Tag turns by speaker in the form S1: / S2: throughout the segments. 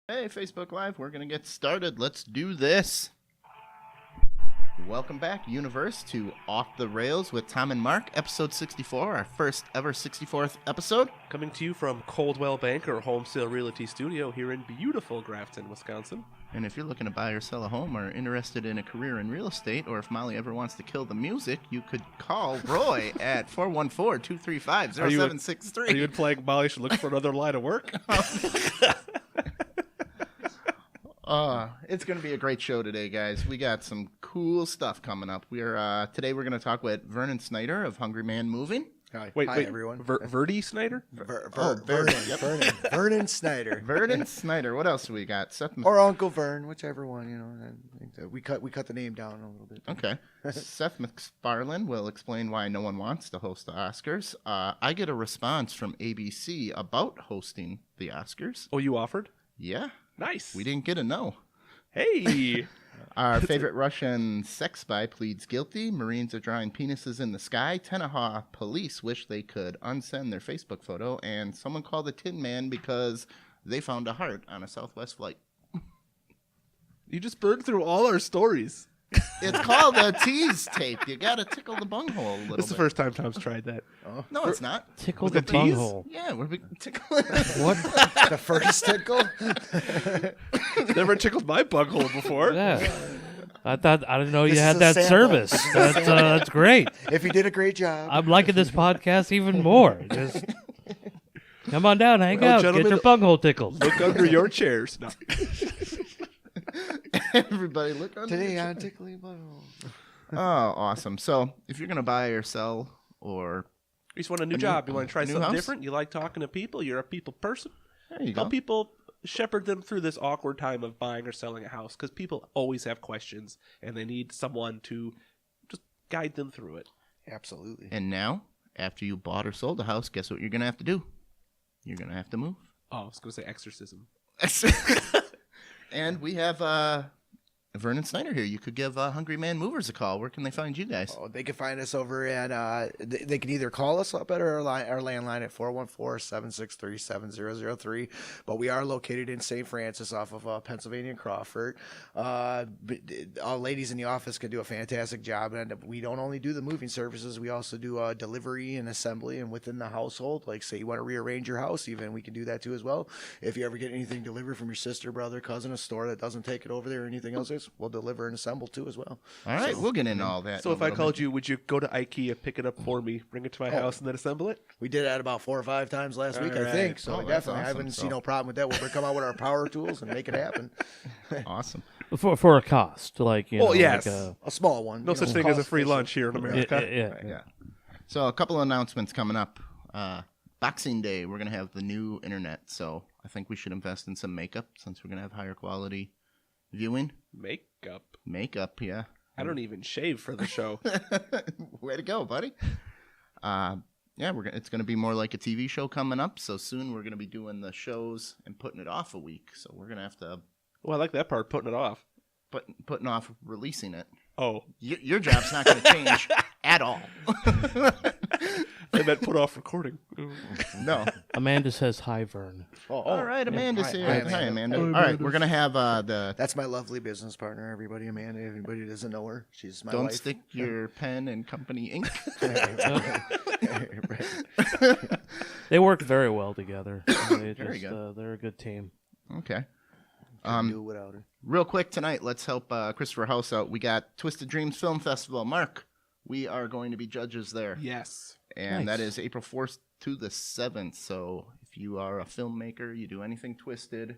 S1: Hey, Facebook Live, we're going to get started. Let's do this. Welcome back, Universe, to Off the Rails with Tom and Mark, episode 64, our first ever 64th episode.
S2: Coming to you from Coldwell Banker Home Sale Realty Studio here in beautiful Grafton, Wisconsin.
S1: And if you're looking to buy or sell a home or interested in a career in real estate, or if Molly ever wants to kill the music, you could call Roy at 414-235-0763.
S2: Are you implying Molly should look for another line of work?
S1: It's going to be a great show today, guys. We got some cool stuff coming up. Today we're going to talk with Vernon Snyder of Hungry Man Moving.
S3: Hi,
S2: Wait,
S3: everyone.
S2: Verdi Snyder?
S3: Vernon Snyder.
S1: Vernon Snyder. What else do we got?
S3: Or Uncle Vern, whichever one, We cut the name down a little bit.
S1: Okay. Seth MacFarlane will explain why no one wants to host the Oscars. I get a response from ABC about hosting the Oscars.
S2: Oh, you offered?
S1: Yeah.
S2: Nice.
S1: We didn't get a no.
S2: Hey.
S1: Our favorite Russian sex spy pleads guilty. Marines are drawing penises in the sky. Tenaha police wish they could unsend their Facebook photo. And someone called the Tin Man because they found a heart on a Southwest flight.
S2: You just burned through all our stories.
S1: It's called a tease tape. You got to tickle the bunghole a little bit.
S2: This is the first time Tom's tried that.
S1: Oh. No, it's not.
S4: Tickle
S2: Was
S4: the
S2: it tease?
S4: bunghole.
S1: Yeah, we're tickling.
S4: What?
S3: The first tickle?
S2: Never tickled my bunghole before.
S4: Yeah. I didn't know you
S3: This
S4: had
S3: is a
S4: that
S3: sample.
S4: service.
S3: This is a
S4: That's great.
S3: If you did a great job.
S4: I'm liking this podcast even more. Just come on down, hang
S2: Well,
S4: out, get
S2: gentlemen,
S4: your bunghole tickled.
S2: Look under your chairs. No.
S1: Everybody look on
S3: Today on Tickling Butthole.
S1: Oh, awesome. So if you're going to buy or sell or...
S2: You just want a new job. You want to try
S1: a new
S2: something
S1: house?
S2: different. You like talking to people. You're a people person.
S1: There you go.
S2: Help people shepherd them through this awkward time of buying or selling a house because people always have questions and they need someone to just guide them through it.
S3: Absolutely.
S1: And now, after you bought or sold a house, guess what you're going to have to do? You're going to have to move.
S2: Oh, I was going to say exorcism.
S1: And we have Vernon Snyder here. You could give Hungry Man Movers a call. Where can they find you guys?
S3: Oh, they can find us over at, they can either call us up at our landline at 414-763-7003, but we are located in St. Francis off of Pennsylvania and Crawford. All ladies in the office can do a fantastic job, and we don't only do the moving services, we also do delivery and assembly and within the household. Like, say you want to rearrange your house, even we can do that too as well. If you ever get anything delivered from your sister, brother, cousin, a store that doesn't take it over there or anything else, we'll deliver and assemble too as well.
S1: All right, we'll get into all that.
S2: So if I called you, would you go to IKEA, pick it up for me, bring it to my house, and then assemble it?
S3: We did that about 4 or 5 times last week, I
S2: right.
S3: think. So
S1: Oh, that's
S3: definitely, I
S1: awesome.
S3: wouldn't
S1: So-
S3: see no problem with that. We'll come out with our power tools and make it happen.
S1: Awesome.
S4: For a cost, like
S2: Well,
S4: know,
S2: yes.
S4: like
S3: A small one.
S2: No such thing as a free lunch here in America.
S4: yeah.
S1: Yeah. So a couple of announcements coming up. Boxing Day, we're going to have the new internet. So I think we should invest in some makeup since we're going to have higher quality viewing. Makeup, yeah.
S2: I don't even shave for the show.
S1: Way to go, buddy. Yeah, it's going to be more like a TV show coming up. So soon we're going to be doing the shows and putting it off a week. So we're going to have to
S2: Well, I like that part, putting it off.
S1: putting off releasing it.
S2: Oh,
S1: Your job's not going to change at all.
S2: I meant put off recording.
S1: No.
S4: Amanda says hi, Vern.
S1: All right, Amanda's here.
S3: Hi,
S1: Hi,
S3: Amanda.
S1: Amanda. All right, we're going to have the...
S3: That's my lovely business partner, everybody. Amanda, everybody who doesn't know her. She's my
S1: Don't
S3: wife.
S1: stick your pen in company ink.
S4: They work very well together. They
S1: Very good.
S4: They're a good team.
S1: Okay.
S3: Couldn't do it without her.
S1: Real quick tonight, let's help Christopher House out. We got Twisted Dreams Film Festival. Mark, we are going to be judges there.
S2: Yes.
S1: And
S4: Nice.
S1: that is April 4th to the 7th. So if you are a filmmaker, you do anything twisted,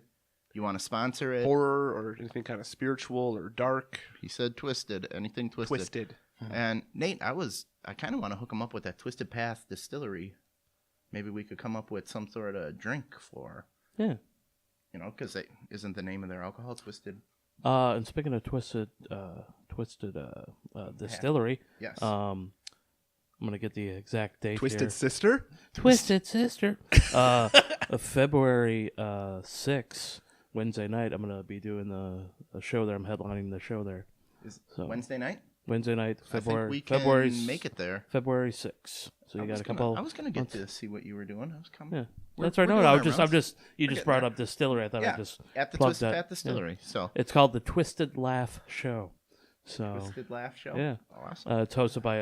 S1: you want to sponsor it.
S2: Horror or anything kind of spiritual or dark.
S1: He said twisted, anything twisted.
S2: Twisted.
S1: And Nate, I kind of want to hook him up with that Twisted Path Distillery. Maybe we could come up with some sort of drink for,
S4: Yeah.
S1: because isn't the name of their alcohol Twisted?
S4: And speaking of twisted distillery,
S1: Yes.
S4: I'm gonna get the exact date
S2: Twisted
S4: here.
S2: Sister?
S4: Twisted Sister. February 6th, Wednesday night. I'm gonna be doing a show there. I'm headlining the show there.
S1: Is
S4: So-
S1: Wednesday night?
S4: Wednesday night,
S1: I think
S4: February.
S1: we can
S4: February
S1: make it there.
S4: February 6th. So you got a couple.
S1: I was gonna get
S4: months.
S1: to see what you were doing. I was coming.
S4: Yeah,
S1: We're-
S4: that's right.
S1: we're
S4: No,
S1: doing
S4: I
S1: our
S4: was just.
S1: rounds.
S4: I'm just. You
S1: We're
S4: just
S1: getting
S4: brought
S1: there.
S4: up distillery. I thought
S1: Yeah,
S4: I just
S1: at the
S4: plugged
S1: Twist
S4: that.
S1: Path Distillery. So
S4: It's called the Twisted Laugh Show. So
S1: Twisted Laugh Show.
S4: yeah.
S1: Awesome.
S4: It's hosted by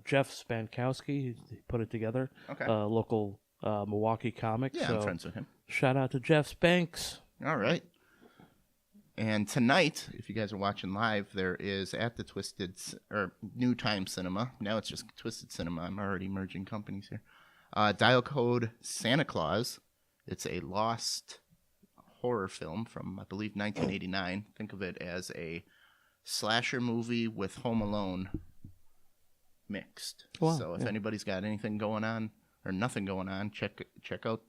S4: Jeff Spankowski. He put it together.
S1: Okay.
S4: Local Milwaukee comic.
S1: Yeah,
S4: so
S1: I'm friends with him.
S4: shout out to Jeff Spanks.
S1: All right. And tonight, if you guys are watching live, there is at the New Time Cinema. Now it's just Twisted Cinema. I'm already merging companies here. Dial Code Santa Claus. It's a lost horror film from, I believe, 1989. Think of it as a slasher movie with Home Alone mixed.
S4: Wow,
S1: So if
S4: yeah.
S1: anybody's got anything going on or nothing going on, check out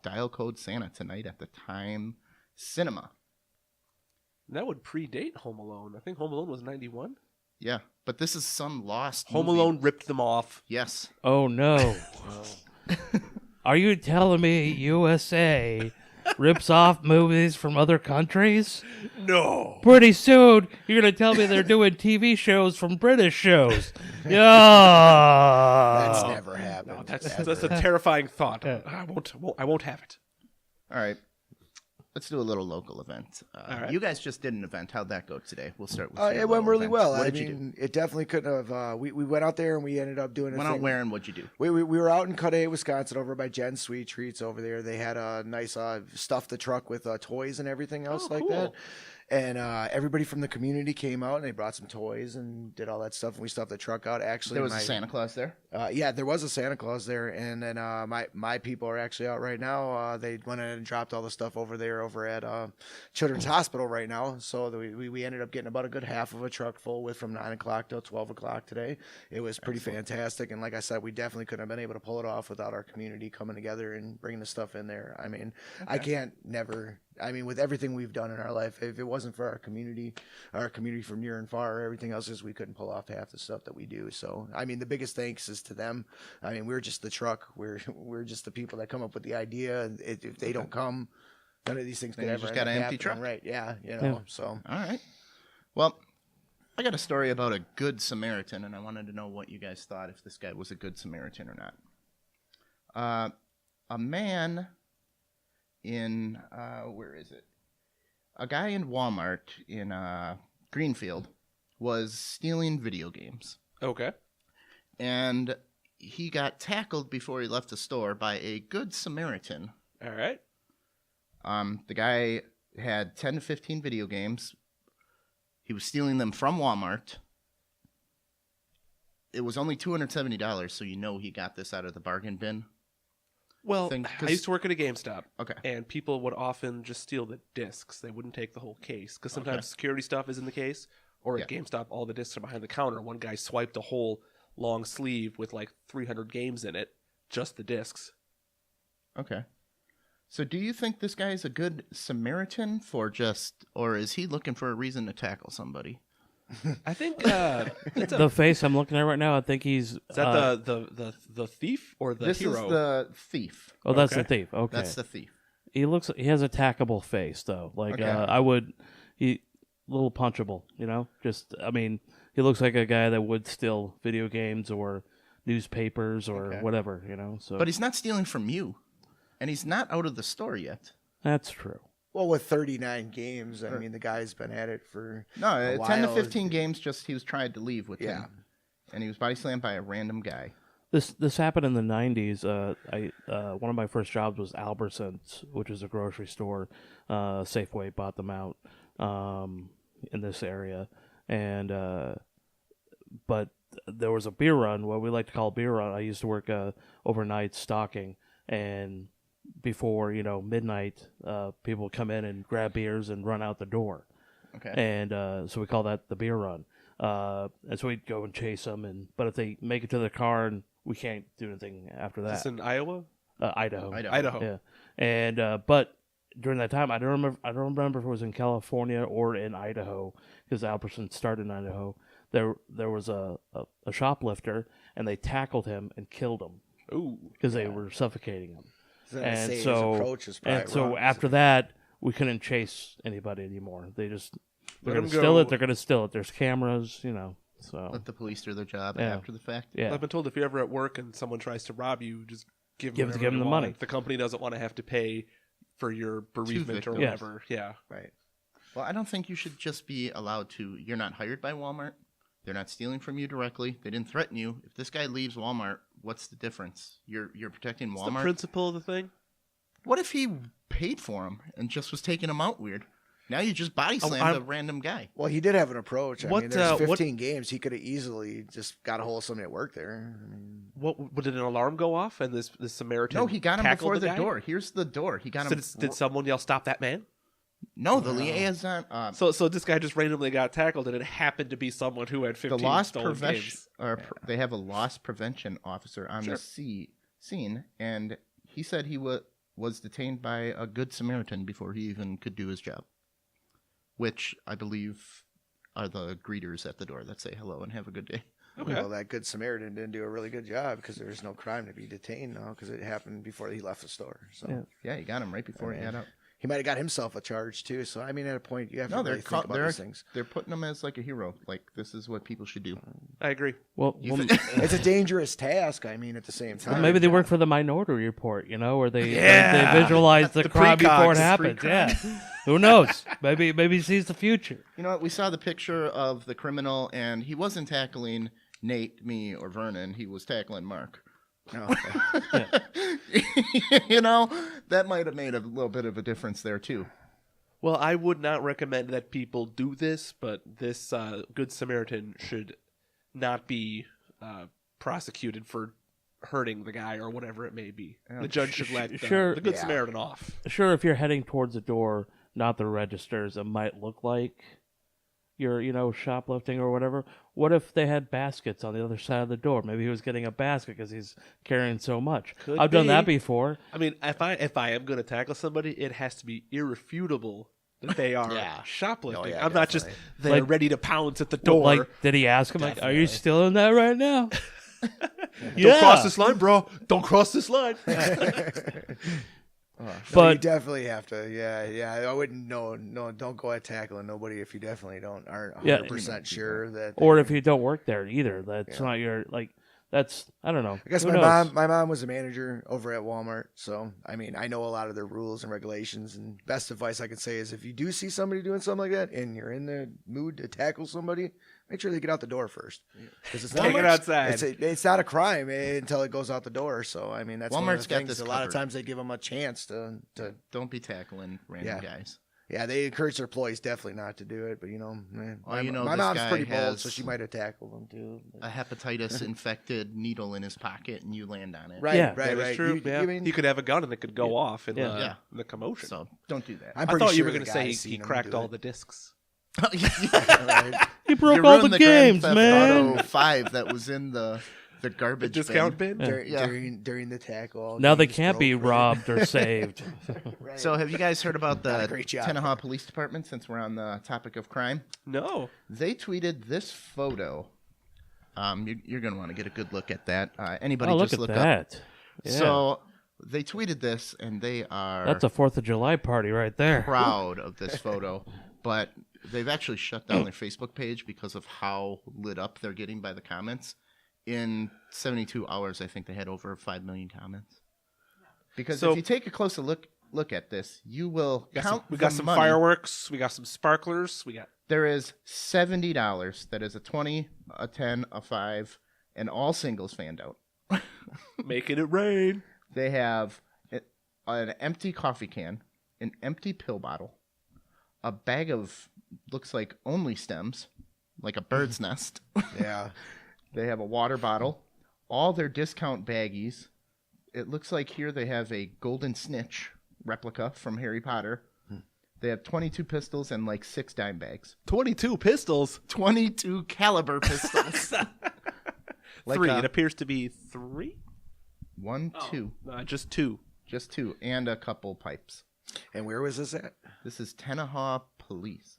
S1: Dial Code Santa tonight at the Time Cinema.
S2: That would predate Home Alone. I think Home Alone was 91.
S1: Yeah, but this is some lost
S2: Home
S1: movie.
S2: Alone ripped them off.
S1: Yes.
S4: Oh no! Are you telling me USA rips off movies from other countries?
S2: No.
S4: Pretty soon, you're gonna tell me they're doing TV shows from British shows. Yeah.
S3: That's never happened.
S2: No, that's a terrifying thought. I won't have it.
S1: All right. Let's do a little local event.
S2: All right.
S1: You guys just did an event. How'd that go today? We'll start with
S3: It went really well.
S1: What
S3: I
S1: did you do?
S3: mean, it definitely couldn't have. We went out there and we ended up doing a
S1: Went out
S3: thing.
S1: where and what'd you do?
S3: We were out in Cudahy, Wisconsin, over by Jen's Sweet Treats over there. They had a nice stuffed the truck with toys and everything else like that. And everybody from the community came out and they brought some toys and did all that stuff. And we stuffed the truck out. Actually,
S1: There was a Santa Claus there?
S3: yeah, there was a Santa Claus there. And then my people are actually out right now. They went in and dropped all the stuff over there over at Children's Hospital right now. So we ended up getting about a good half of a truck full with from 9 o'clock till 12 o'clock today. It was pretty fantastic. And like I said, we definitely couldn't have been able to pull it off without our community coming together and bringing the stuff in there. I mean, I can't never... I mean, with everything we've done in our life, if it wasn't for our community from near and far, everything else is we couldn't pull off half the stuff that we do. So, I mean, the biggest thanks is to them. I mean, we're just the truck. We're just the people that come up with the idea. And if they don't come, none of these things could
S1: Then you
S3: ever
S1: just
S3: end
S1: got
S3: up
S1: an empty
S3: happening,
S1: truck.
S3: right? Yeah,
S4: Yeah.
S3: So
S1: All right. Well, I got a story about a good Samaritan, and I wanted to know what you guys thought, if this guy was a good Samaritan or not. A man in, where is it? A guy in Walmart in Greenfield was stealing video games.
S2: Okay.
S1: And he got tackled before he left the store by a good Samaritan.
S2: All right.
S1: The guy had 10 to 15 video games. He was stealing them from Walmart. It was only $270, so you know he got this out of the bargain bin.
S2: Well,
S1: Thing-
S2: I used to work at a GameStop.
S1: Okay.
S2: And people would often just steal the discs. They wouldn't take the whole case because sometimes security stuff is in the case. Or at
S1: Yeah.
S2: GameStop, all the discs are behind the counter. One guy swiped a whole long sleeve with like 300 games in it, just the discs.
S1: Okay. So do you think this guy is a good Samaritan or is he looking for a reason to tackle somebody?
S2: I think it's
S4: The face I'm looking at right now, I think he's.
S2: is that the thief or the
S1: This
S2: hero?
S1: is the thief.
S4: Oh, that's
S2: Okay.
S4: the thief. Okay.
S1: That's the thief.
S4: He has a tackable face though. Like
S1: Okay.
S4: he a little punchable, you know? Just I mean, he looks like a guy that would steal video games or newspapers or
S1: Okay.
S4: whatever, you know. So
S1: But he's not stealing from you. And he's not out of the store yet.
S4: that's true.
S3: well, with 39 games, I mean, the guy's been at it for
S1: No,
S3: a
S1: 10 to
S3: while.
S1: 15 games, just he was trying to leave with
S3: Yeah.
S1: him. And he was body slammed by a random guy.
S4: This happened in the 90s. One of my first jobs was Albertsons, which is a grocery store. Safeway bought them out in this area, and but there was a beer run, what we like to call a beer run. I used to work overnight stocking, and before midnight, people would come in and grab beers and run out the door,
S1: Okay.
S4: and so we call that the beer run. And so we'd go and chase them, but if they make it to their car, and we can't do anything after
S2: Is
S4: that.
S2: this in Iowa?
S4: Idaho.
S2: Idaho.
S4: Yeah, and but during that time, I don't remember if it was in California or in Idaho, because Albertson started in Idaho. There was a shoplifter, and they tackled him and killed him
S2: Ooh.
S4: because they were suffocating him.
S3: And his approach is probably
S4: And so
S3: wrong.
S4: after that, we couldn't chase anybody anymore. They're
S2: Let
S4: gonna
S2: 'em
S4: steal
S2: go.
S4: it. They're gonna steal it. There's cameras, So
S1: Let the police do their job
S4: Yeah.
S1: after the fact.
S4: yeah,
S2: I've been told if you're ever at work and someone tries to rob you, just give
S4: Give
S2: them
S4: them the money.
S2: The company doesn't want to have to pay for your bereavement or
S1: victims.
S2: whatever. Yeah.
S3: Right.
S1: Well, I don't think you should just be allowed to. You're not hired by Walmart. They're not stealing from you directly. They didn't threaten you. If this guy leaves Walmart, what's the difference? You're protecting
S2: What's the
S1: Walmart.
S2: principle of the thing?
S1: What if he paid for him and just was taking him out weird? Now you just body slammed
S2: I'm-
S1: a random guy.
S3: Well, he did have an approach. I
S2: What,
S3: mean, there's
S2: what-
S3: 15 games. He could have easily just got a hold of somebody at work there. I mean,
S2: What did an alarm go off and this Samaritan?
S1: No, he got him
S2: tackled
S1: before the
S2: guy?
S1: door. Here's the door. He got
S2: So
S1: him.
S2: did someone yell, "Stop that man"?
S1: No, the liaison.
S2: So this guy just randomly got tackled, and it happened to be someone who had 15
S1: the loss
S2: stolen
S1: prevention,
S2: games.
S1: they have a loss prevention officer on the scene, and he said he was detained by a good Samaritan before he even could do his job, which I believe are the greeters at the door that say hello and have a good day.
S2: Okay.
S3: Well, that good Samaritan didn't do a really good job because there's no crime to be detained now because it happened before he left the store. So
S1: Yeah, you got him right before he got out.
S3: he might have got himself a charge too. So I mean, at a point, you have to
S1: No,
S3: really think about these things.
S1: they're putting him as like a hero. Like this is what people should do.
S2: I agree.
S4: well,
S3: It's a dangerous task. I mean, at the same time,
S4: maybe they work for the Minority Report, where they
S2: Yeah.
S4: they visualize the crime before it
S2: precogs.
S4: happens. Yeah, who knows? Maybe he sees the future.
S1: You know what? We saw the picture of the criminal, and he wasn't tackling Nate, me, or Vernon. He was tackling Mark.
S3: No.
S1: You know, that might have made a little bit of a difference there too.
S2: Well, I would not recommend that people do this, but this Good Samaritan should not be prosecuted for hurting the guy or whatever it may be. The judge should let
S4: Sure.
S2: the Good
S3: Yeah.
S2: Samaritan off.
S4: Sure, if you're heading towards the door, not the registers, it might look like you're, shoplifting or whatever. What if they had baskets on the other side of the door? Maybe he was getting a basket because he's carrying so much.
S2: Could
S4: I've done that
S2: be.
S4: before.
S2: I mean, if I am going to tackle somebody, it has to be irrefutable that they are
S3: Yeah.
S2: shoplifting.
S3: Oh, yeah,
S2: I'm not just
S3: definitely.
S2: they're
S4: Like-
S2: ready to pounce at the door.
S4: Like, did he ask him, like, are you stealing that right now?
S2: Don't cross this line, bro. Don't cross this line.
S3: No, you
S4: But
S3: definitely have to. Yeah. I wouldn't. No. Don't go at tackling nobody if you definitely aren't
S4: Yeah.
S3: 100% sure that.
S4: or if you don't work there either, that's not your, that's, I don't know.
S3: I guess
S4: Who
S3: my
S4: knows?
S3: mom was a manager over at Walmart, so I mean I know a lot of their rules and regulations. And best advice I can say is if you do see somebody doing something like that and you're in the mood to tackle somebody, make sure they get out the door first. Because it's
S2: Take it outside.
S3: It's not a crime until it goes out the door. So I mean that's one of
S1: Walmart's
S3: the
S1: got
S3: things.
S1: this
S3: A lot of
S1: covered.
S3: times they give them a chance to.
S1: Don't be tackling random guys.
S3: Yeah, they encourage their employees definitely not to do it, but man,
S1: Well, you know,
S3: my
S1: this
S3: mom's
S1: guy
S3: pretty bold,
S1: has-
S3: so she might have tackled them too.
S1: A hepatitis infected needle in his pocket, and you land on it.
S3: Right,
S4: Yeah.
S3: right.
S2: That is true.
S3: You-
S2: yeah.
S3: you mean-
S2: He could have a gun and it could go off in,
S4: Yeah.
S2: in the commotion.
S1: So don't do that.
S3: I'm
S2: I
S3: pretty
S2: thought you
S3: sure
S2: were
S3: the
S2: going to say
S3: guy's
S2: he
S3: seen him
S2: cracked
S3: do
S2: all
S3: it.
S2: the discs.
S3: Right.
S4: He broke
S1: You
S4: all
S1: ruined
S4: the
S1: Grand
S4: games,
S1: Theft
S4: man.
S1: Auto 5 that was in the garbage
S2: Discount bin?
S1: Yeah.
S3: During the tackle. all
S4: Now they
S3: games
S4: can't be
S3: broke, right?
S4: robbed or saved.
S3: Right.
S1: So have you guys heard about
S3: Not
S1: the
S3: a great job.
S1: Tennehaw Police Department, since we're on the topic of crime?
S2: No.
S1: They tweeted this photo. You're going to want to get a good look at that. Anybody
S4: Oh, look
S1: just
S4: at
S1: look up.
S4: that. Yeah.
S1: So they tweeted this, and they are
S4: That's a 4th of July party right there.
S1: proud of this photo, but they've actually shut down their Facebook page because of how lit up they're getting by the comments. In 72 hours, I think they had over 5 million comments. Because
S2: So-
S1: if you take a closer look at this, you will count.
S2: We got
S1: the
S2: some
S1: money.
S2: fireworks. We got some sparklers. We got
S1: There is $70. That is a 20, a 10, a 5, and all singles fanned out.
S2: making it rain.
S1: They have an empty coffee can, an empty pill bottle, a bag of looks like only stems, like a bird's nest.
S3: Yeah.
S1: They have a water bottle, all their discount baggies. It looks like here they have a golden snitch replica from Harry Potter. They have 22 pistols and like 6 dime bags.
S2: 22 pistols.
S1: 22 caliber pistols. Like
S2: 3.
S1: a-
S2: It appears to be 3.
S1: 1, 2,
S2: Just 2.
S1: just 2, and a couple pipes.
S3: And where was this at?
S1: This is Tennehaw Police,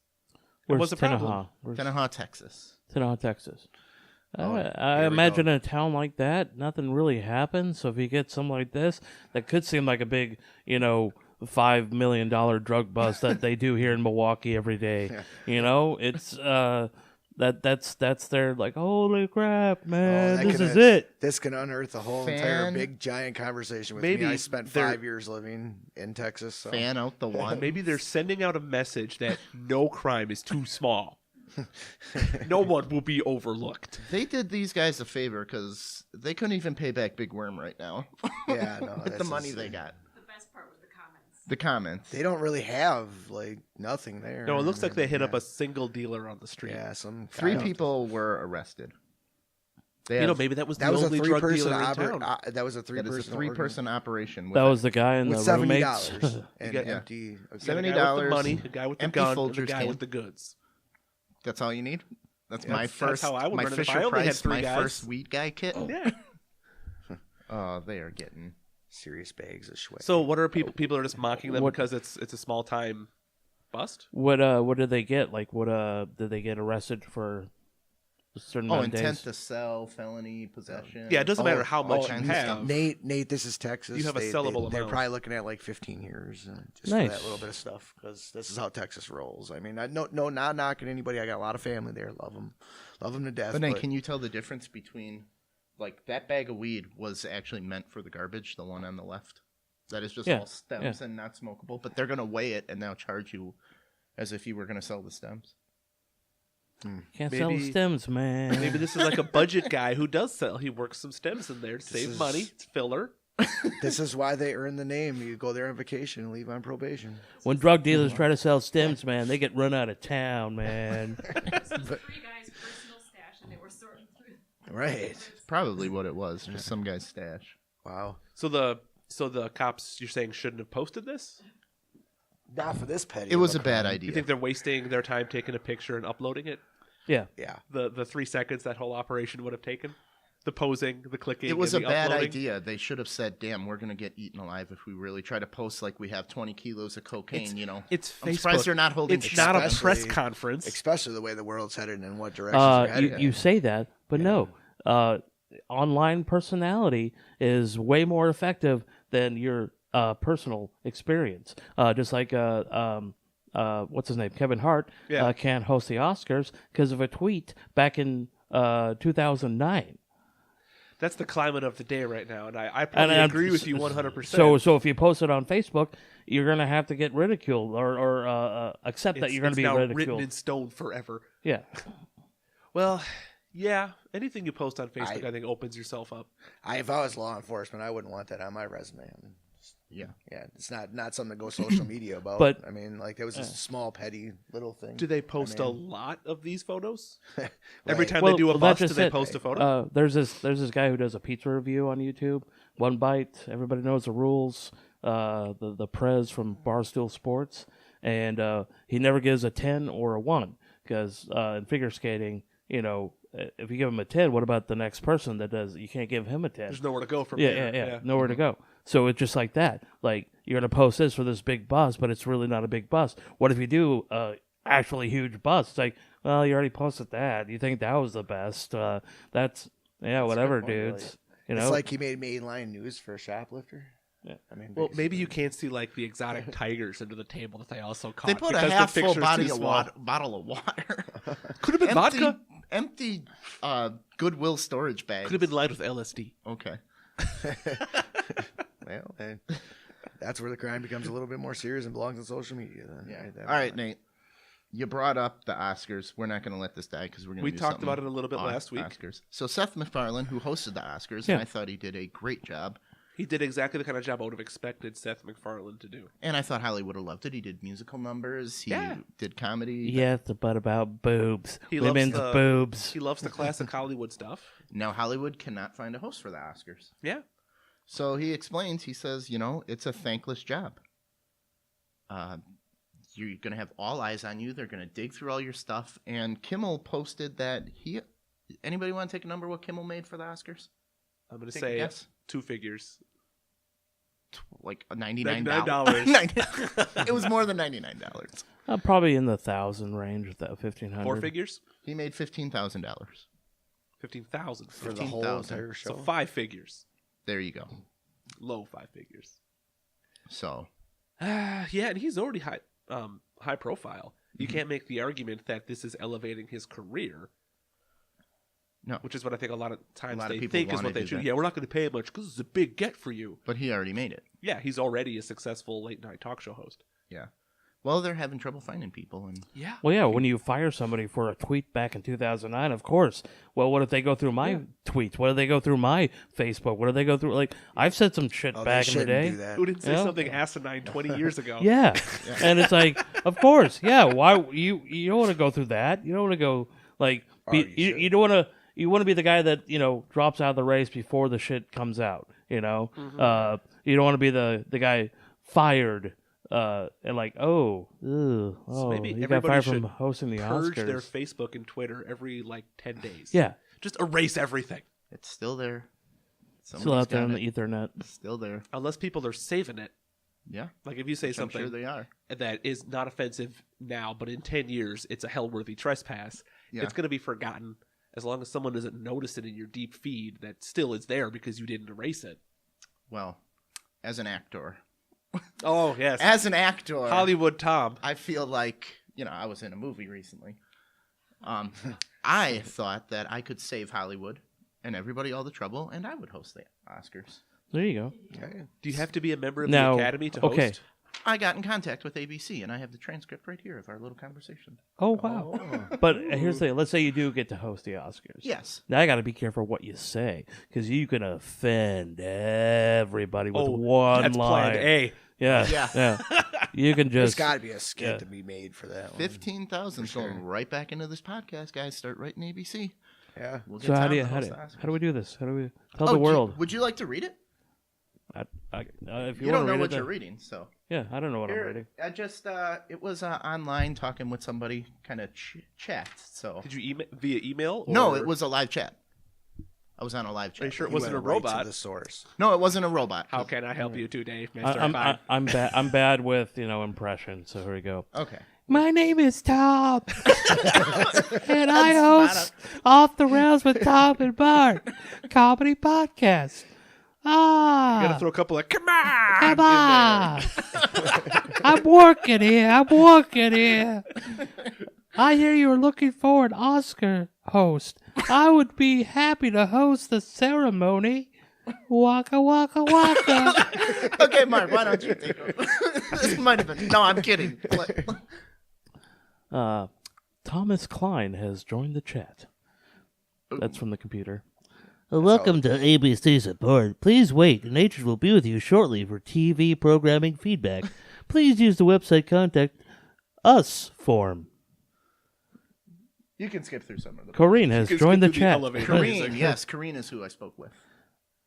S4: Where's
S2: what's the problem?
S4: Tennehaw? Where's
S1: Tennehaw, Texas.
S4: Tennehaw, Texas?
S1: Oh,
S4: I
S1: here we
S4: imagine
S1: go.
S4: in a town like that, nothing really happens. So if you get something like this, that could seem like a big, $5 million drug bust that they do here in Milwaukee every day. It's that's their like, holy crap, man,
S3: that
S4: this
S3: can-
S4: is it.
S3: This can unearth a whole entire big giant conversation with
S2: Maybe
S3: me. I spent
S2: they're-
S3: 5 years living in Texas. So.
S1: Fan out the one.
S2: Maybe they're sending out a message that no crime is too small. No one will be overlooked.
S1: They did these guys a favor because they couldn't even pay back Big Worm right now.
S3: Yeah, no,
S1: with the
S3: that's
S1: money
S3: just-
S1: they got.
S5: The best part was the comments.
S1: The comments.
S3: They don't really have like nothing there.
S2: No, it looks
S3: I
S2: like they
S3: mean,
S2: hit
S3: yeah.
S2: up a single dealer on the street.
S3: Yeah, some
S1: Three
S3: guy-
S1: people were arrested. They
S2: You know,
S1: have-
S2: maybe that was the
S3: That was a
S2: only drug
S3: three-person.
S2: dealer in town.
S3: That was a
S1: that
S3: three-person.
S1: is a three-person operation.
S4: That was the guy and
S3: with
S4: the
S3: $70
S4: roommates.
S3: and
S2: got-
S3: empty.
S2: You got a
S1: $70
S2: guy with the money, a guy with the
S1: empty
S2: gun, and a
S1: Folgers
S2: guy
S1: can.
S2: with the goods.
S1: That's all you need. That's
S2: Yeah,
S1: my
S2: that's
S1: first.
S2: how I would
S1: my
S2: run it if I
S1: Fisher
S2: only had
S1: Price.
S2: three
S1: My
S2: guys.
S1: first weed guy kit.
S2: Yeah.
S1: Oh, they are getting.
S3: Serious bags of Schwag.
S2: So what are people? People are just mocking them
S4: What-
S2: because it's a small time bust.
S4: What did they get? Like what did they get arrested for a certain
S1: Oh,
S4: amount of
S1: intent
S4: days?
S1: to sell, felony, possession.
S2: Yeah, it doesn't matter how much
S1: all
S2: you
S1: kinds of
S2: have.
S1: stuff.
S3: Nate, this is Texas.
S2: You have a sellable
S3: They're
S2: amount.
S3: probably looking at like 15 years just
S4: Nice.
S3: for that little bit of stuff because this is how Texas rolls. I mean, no, not knocking anybody. I got a lot of family there. Love them to death.
S1: But then, can you tell the difference between, like, that bag of weed was actually meant for the garbage, the one on the left? That is just
S4: Yeah,
S1: all stems and not smokable. But they're going to weigh it and now charge you as if you were going to sell the stems.
S4: Can't sell
S2: Maybe-
S4: stems, man.
S2: Maybe this is like a budget guy who does sell. He works some stems in there to save
S3: is-
S2: money. It's filler.
S3: This is why they earn the name. You go there on vacation and leave on probation.
S4: When drug dealers try to sell stems, man, they get run out of town, man.
S5: This was three guys' personal stash, and they were sorting through.
S3: Right.
S1: Probably what it was, just some guy's stash.
S3: Wow.
S2: So the cops, you're saying, shouldn't have posted this?
S3: Not for this petty.
S1: It
S3: of
S1: was a bad
S3: crime.
S1: idea.
S2: You think they're wasting their time taking a picture and uploading it?
S4: Yeah.
S3: Yeah.
S2: The 3 seconds that whole operation would have taken? The posing, the clicking,
S1: It was a
S2: and the
S1: bad
S2: uploading?
S1: idea. They should have said, damn, we're going to get eaten alive if we really try to post like we have 20 kilos of cocaine, you know.
S2: It's
S1: I'm
S2: Facebook.
S1: surprised they're not holding
S2: It's not a
S3: Especially-
S2: press conference.
S3: Especially the way the world's headed and what directions we're headed.
S4: You say that, but no. Online personality is way more effective than your personal experience. Just like what's his name, Kevin Hart,
S2: Yeah.
S4: can't host the Oscars because of a tweet back in 2009.
S2: That's the climate of the day right now, and I probably
S4: And
S2: agree with you 100%.
S4: So if you post it on Facebook, you're gonna have to get ridiculed or accept that you're gonna
S2: it's
S4: be
S2: now
S4: ridiculed.
S2: written in stone forever.
S4: Yeah.
S2: Well, yeah, anything you post on Facebook, I think, opens yourself up.
S3: If I was law enforcement, I wouldn't want that on my resume.
S1: Yeah.
S3: Yeah, it's not something to go social media about.
S4: But-
S3: I mean, like that was just a small, petty little thing.
S2: Do they post a
S3: mean-
S2: lot of these photos?
S3: Right.
S2: Every time
S4: Well,
S2: they do a
S4: well,
S2: bust,
S4: that's
S2: do
S4: just
S2: they
S4: it.
S2: post a photo?
S4: There's this guy who does a pizza review on YouTube. One bite, everybody knows the rules. The Prez from Barstool Sports, and he never gives a 10 or a 1 because in figure skating, you know, if you give him a 10, what about the next person that does? You can't give him a 10.
S2: There's nowhere to go from
S4: Yeah,
S2: there.
S4: yeah. Nowhere to go. So it's just like that. Like you're gonna post this for this big bust, but it's really not a big bust. What if you do actually huge bust? It's like, well, you already posted that. You think that was the best? That's whatever,
S3: good point, really.
S4: dudes. You know,
S3: It's like he made mainline news for a shoplifter.
S4: Yeah.
S3: I mean,
S2: Well,
S3: basically.
S2: maybe you can't see like the exotic tigers under the table that they also caught.
S1: They put a
S2: because the
S1: half full
S2: picture's
S1: body
S2: too
S1: of
S2: small.
S1: bottle of water.
S2: Could have been vodka.
S1: Empty Goodwill storage bags.
S2: Could have been lined with LSD.
S1: Okay.
S3: well, and that's where the crime becomes a little bit more serious and belongs on social media. Then,
S1: Yeah.
S3: at that
S1: All right,
S3: point.
S1: Nate. You brought up the Oscars. We're not going to let this die because we're going to
S2: We
S1: do
S2: talked
S1: something
S2: about it a little bit
S1: on
S2: last week.
S1: Oscars. So Seth MacFarlane, who hosted the Oscars,
S4: Yeah.
S1: and I thought he did a great job.
S2: He did exactly the kind of job I would have expected Seth MacFarlane to do.
S1: And I thought Hollywood would have loved it. He did musical numbers. He
S2: Yeah.
S1: did comedy.
S4: yes, but about boobs,
S2: He loves
S4: women's
S2: the-
S4: boobs.
S2: He loves the classic Hollywood stuff.
S1: Now Hollywood cannot find a host for the Oscars.
S2: Yeah.
S1: So he explains, he says, it's a thankless job. You're going to have all eyes on you. They're going to dig through all your stuff. And Kimmel posted that anybody want to take a number what Kimmel made for the Oscars?
S2: I'm going to
S1: Take a
S2: say
S1: guess.
S2: 2 figures.
S1: Like $99.
S2: $99.
S1: It was more than $99.
S4: Probably in the 1,000 range, with that 1,500.
S2: 4 figures?
S1: He made $15,000.
S2: 15,000.
S3: for the whole
S1: 15,000.
S3: entire show.
S2: So 5 figures.
S1: There you go.
S2: Low 5 figures.
S1: So
S2: Yeah, and he's already high profile. You can't make the argument that this is elevating his career.
S1: No.
S2: Which is what I think a lot of times
S1: lot of
S2: they
S1: people
S2: think is
S1: wanna
S2: what they
S1: do
S2: should.
S1: that.
S2: Yeah, we're not going to pay him much because it's a big get for you.
S1: But he already made it.
S2: Yeah, he's already a successful late night talk show host.
S1: Yeah. Well, they're having trouble finding people, and
S2: Yeah.
S4: Well, yeah, when you fire somebody for a tweet back in 2009, of course. Well, what if they go through my tweets? What if they go through my Facebook? What if they go through, like, I've said some shit
S3: Oh, they
S4: back in the
S3: shouldn't
S4: day.
S3: do that.
S2: Who didn't say
S4: Yeah.
S2: something asinine 20 years ago?
S4: Yeah. And it's like, of course, yeah. Why you don't want to go through that? You don't want to go like be, you don't want to. You want to be the guy that drops out of the race before the shit comes out. You don't want to be the guy fired and like
S2: So maybe
S4: you got
S2: everybody
S4: fired
S2: should
S4: from hosting the
S2: purge
S4: Oscars.
S2: their Facebook and Twitter every 10 days.
S4: Yeah,
S2: Just erase everything.
S1: it's still there.
S4: still out there on the
S1: Somebody's got
S4: Ethernet.
S1: it. Still there.
S2: Unless people are saving it.
S1: Yeah.
S2: Like if you say
S1: Which I'm
S2: something
S1: sure they are.
S2: that is not offensive now, but in 10 years it's a hell-worthy trespass,
S1: Yeah.
S2: it's going to be forgotten as long as someone doesn't notice it in your deep feed that still is there because you didn't erase it.
S1: Well, as an actor.
S2: Oh, yes.
S1: As an actor.
S2: Hollywood Tom.
S1: I feel like, I was in a movie recently. I thought that I could save Hollywood and everybody all the trouble, and I would host the Oscars.
S4: There you go.
S2: Do you have to be a member of
S4: Now,
S2: the Academy to host?
S4: okay.
S1: I got in contact with ABC, and I have the transcript right here of our little conversation.
S4: Oh wow! But here's the thing. Let's say you do get to host the Oscars.
S1: Yes.
S4: Now I got to be careful what you say because you can offend everybody with one
S2: that's
S4: line.
S2: plan A.
S4: Yeah,
S1: Yeah.
S4: yeah. You can
S3: There's
S4: just
S3: got to be a skit
S4: yeah.
S3: to be made for that one.
S1: 15,000
S3: For sure.
S1: going right back into this podcast, guys. Start writing ABC.
S3: Yeah.
S1: We'll get
S4: So how
S1: Tom
S4: do
S1: to
S4: you
S1: host the Oscars.
S4: how do we do this? How do we tell
S1: Oh,
S4: the world?
S1: would you like to read it?
S4: If
S1: You
S4: wanna
S1: don't know
S4: read
S1: what
S4: it,
S1: you're
S4: then-
S1: reading, so.
S4: Yeah, I don't know what I'm
S1: Here,
S4: reading.
S1: I just, it was online talking with somebody, kind of chat, so.
S2: Did you email via email? Or...
S1: No, it was a live chat. I was on a live chat.
S2: Are you sure it
S3: He
S2: wasn't a
S3: went right
S2: robot?
S3: to the source.
S1: No, it wasn't a robot.
S2: How can I help you today, Mr.
S4: I'm
S2: Fine?
S4: I'm bad with impressions. So here we go.
S1: Okay.
S4: My name is Tom, and I host Off the Rails with Tom and Bart comedy podcast.
S2: You gotta throw a couple of come on,
S4: Come on! I'm working here. I hear you are looking for an Oscar host. I would be happy to host the ceremony. Waka waka waka.
S1: Okay, Mark, why don't you take it? This might have been. No, I'm kidding.
S4: Thomas Klein has joined the chat. That's from the computer. Welcome to ABC Support. Please wait. An agent will be with you shortly for TV programming feedback. Please use the website contact us form.
S1: You can skip through some of them.
S4: Corrine has
S2: can
S4: joined the
S2: skip through the
S4: chat.
S2: elevator.
S1: Corrine, yes, Corrine is who I spoke with.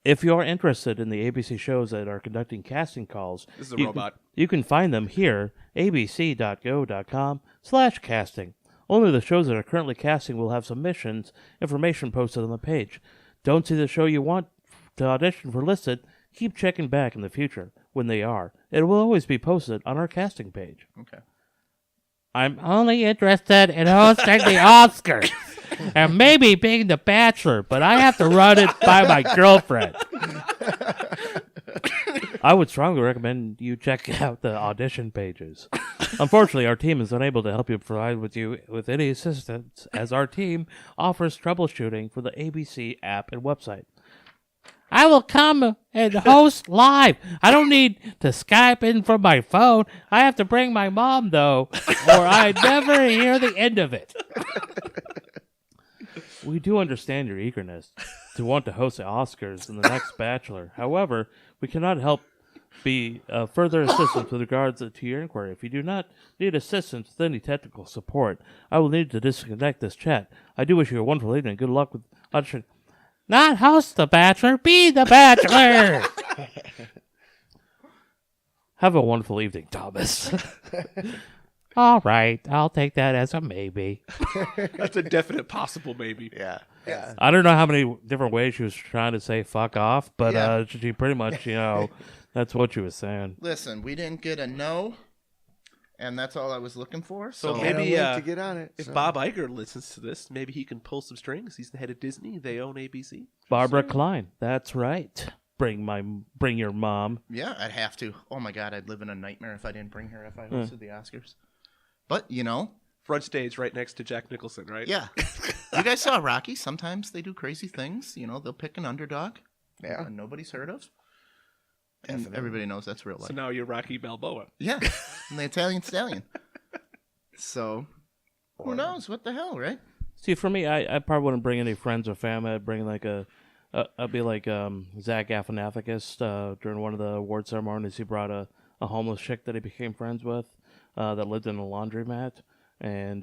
S4: If you are interested in the ABC shows that are conducting casting calls,
S2: This is a
S4: you
S2: robot.
S4: you can find them here, abc.go.com/casting. Only the shows that are currently casting will have submissions information posted on the page. Don't see the show you want to audition for listed? Keep checking back in the future when they are. It will always be posted on our casting page.
S1: Okay.
S4: I'm only interested in hosting the Oscars and maybe being the Bachelor, but I have to run it by my girlfriend. I would strongly recommend you check out the audition pages. Unfortunately, our team is unable to help you provide you with any assistance, as our team offers troubleshooting for the ABC app and website. I will come and host live. I don't need to Skype in from my phone. I have to bring my mom, though, or I never hear the end of it. We do understand your eagerness to want to host the Oscars and the next Bachelor. However, we cannot help be further assistance with regards to your inquiry. If you do not need assistance with any technical support, I will need to disconnect this chat. I do wish you a wonderful evening. Good luck with audition. Not host the Bachelor, be the Bachelor. Have a wonderful evening, Thomas. All right, I'll take that as a maybe.
S2: That's a definite possible maybe.
S3: Yeah. Yeah.
S4: I don't know how many different ways she was trying to say fuck off, but
S1: Yeah.
S4: she pretty much, that's what she was saying.
S1: Listen, we didn't get a no, and that's all I was looking for. So,
S2: So
S3: Maybe
S2: maybe,
S3: to get on it.
S2: If
S3: so.
S2: Bob Iger listens to this, maybe he can pull some strings. He's the head of Disney. They own ABC.
S4: Barbara Klein, that's right. Bring your mom.
S1: yeah, I'd have to. Oh my God, I'd live in a nightmare if I didn't bring her if I hosted the Oscars. But,
S2: Front stage right next to Jack Nicholson, right?
S1: yeah. You guys saw Rocky. Sometimes they do crazy things. They'll pick an underdog
S3: Yeah.
S1: nobody's heard of. And
S3: Definitely.
S1: everybody knows that's real life.
S2: So now you're Rocky Balboa.
S1: Yeah. And the Italian Stallion. So, who knows? What the hell, right?
S4: See, for me, I probably wouldn't bring any friends or family. I'd bring like I'd be like Zach Galifianakis during one of the award ceremonies. He brought a homeless chick that he became friends with that lived in a laundromat and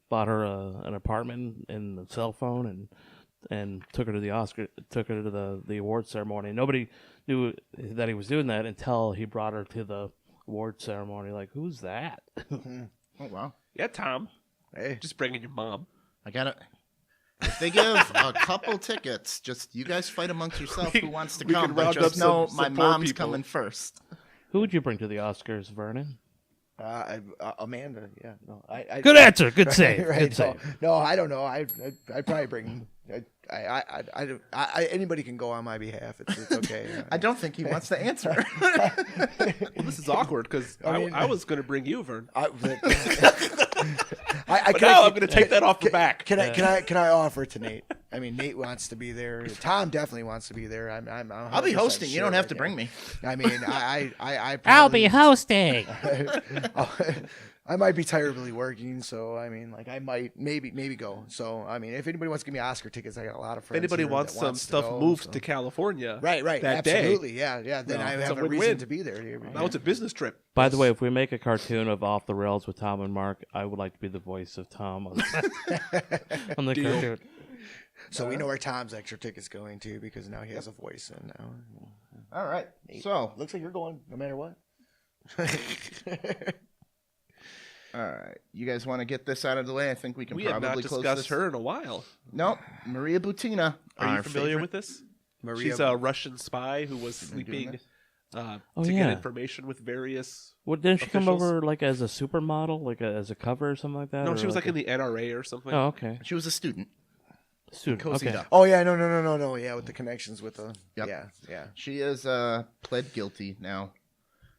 S4: bought her an apartment and a cell phone and took her to the award ceremony. Nobody knew that he was doing that until he brought her to the award ceremony. Like, who's that?
S1: Oh, wow.
S2: Yeah, Tom.
S3: Hey.
S2: Just bringing your mom.
S1: I got it. If they give a couple tickets, just you guys fight amongst yourself who wants to
S2: we
S1: come.
S2: can
S1: But
S2: round
S1: just
S2: up
S1: know
S2: some
S1: my
S2: poor
S1: mom's
S2: people.
S1: coming first.
S4: Who would you bring to the Oscars, Vernon?
S3: Amanda. Yeah. No. I
S4: Good answer. Good save.
S3: Right.
S4: Good save.
S3: No, I don't know. I'd probably bring. Anybody can go on my behalf. It's okay.
S1: I don't think he wants to answer.
S2: Well, this is awkward because I was going to bring you, Vern. But
S3: But
S2: now I'm going to take that off the back.
S3: Can I offer to Nate? I mean, Nate wants to be there. Tom definitely wants to be there.
S1: I'll be
S3: 100%
S1: hosting. You
S3: sure
S1: don't have
S3: right
S1: to
S3: now.
S1: bring me.
S3: I mean, I
S4: I'll
S3: probably,
S4: be hosting.
S3: I might be terribly working, so I mean, like I might maybe go. So I mean, if anybody wants to give me Oscar tickets, I got a lot of
S2: If
S3: friends.
S2: anybody
S3: here
S2: wants
S3: that
S2: some
S3: to
S2: stuff
S3: go,
S2: moved
S3: so.
S2: to California,
S3: Right,
S2: that day.
S3: absolutely, yeah. Then
S2: Well,
S3: I
S2: it's
S3: have
S2: a
S3: a reason
S2: win-win.
S3: to be there.
S2: Now it's a business trip.
S4: By the way, if we make a cartoon of Off the Rails with Tom and Mark, I would like to be the voice of Tom on the
S2: Deal.
S4: cartoon.
S3: So we know where Tom's extra ticket's going to because now he has a voice and now.
S1: All right. So,
S3: Looks like you're going no matter what.
S1: all right. You guys want to get this out of the way? I think we can
S2: We have
S1: probably
S2: not
S1: close
S2: discussed
S1: this.
S2: her in a while.
S1: Nope. Maria Butina.
S2: Are you
S1: our
S2: familiar
S1: favorite-
S2: with this?
S3: Maria,
S2: She's a Russian spy who was
S1: been doing
S2: sleeping
S1: this?
S4: Oh,
S2: to
S4: yeah.
S2: get information with various.
S4: What didn't she come
S2: Officials?
S4: over like as a supermodel, like as a cover or something like that?
S2: No,
S4: or
S2: she was like
S4: a-
S2: in the NRA or something.
S4: Oh, okay.
S1: She was a student.
S4: Student.
S1: Cozied
S4: Okay.
S1: up.
S3: Oh yeah, no. Yeah, with the connections with the.
S1: Yep.
S3: Yeah.
S1: She is pled guilty now.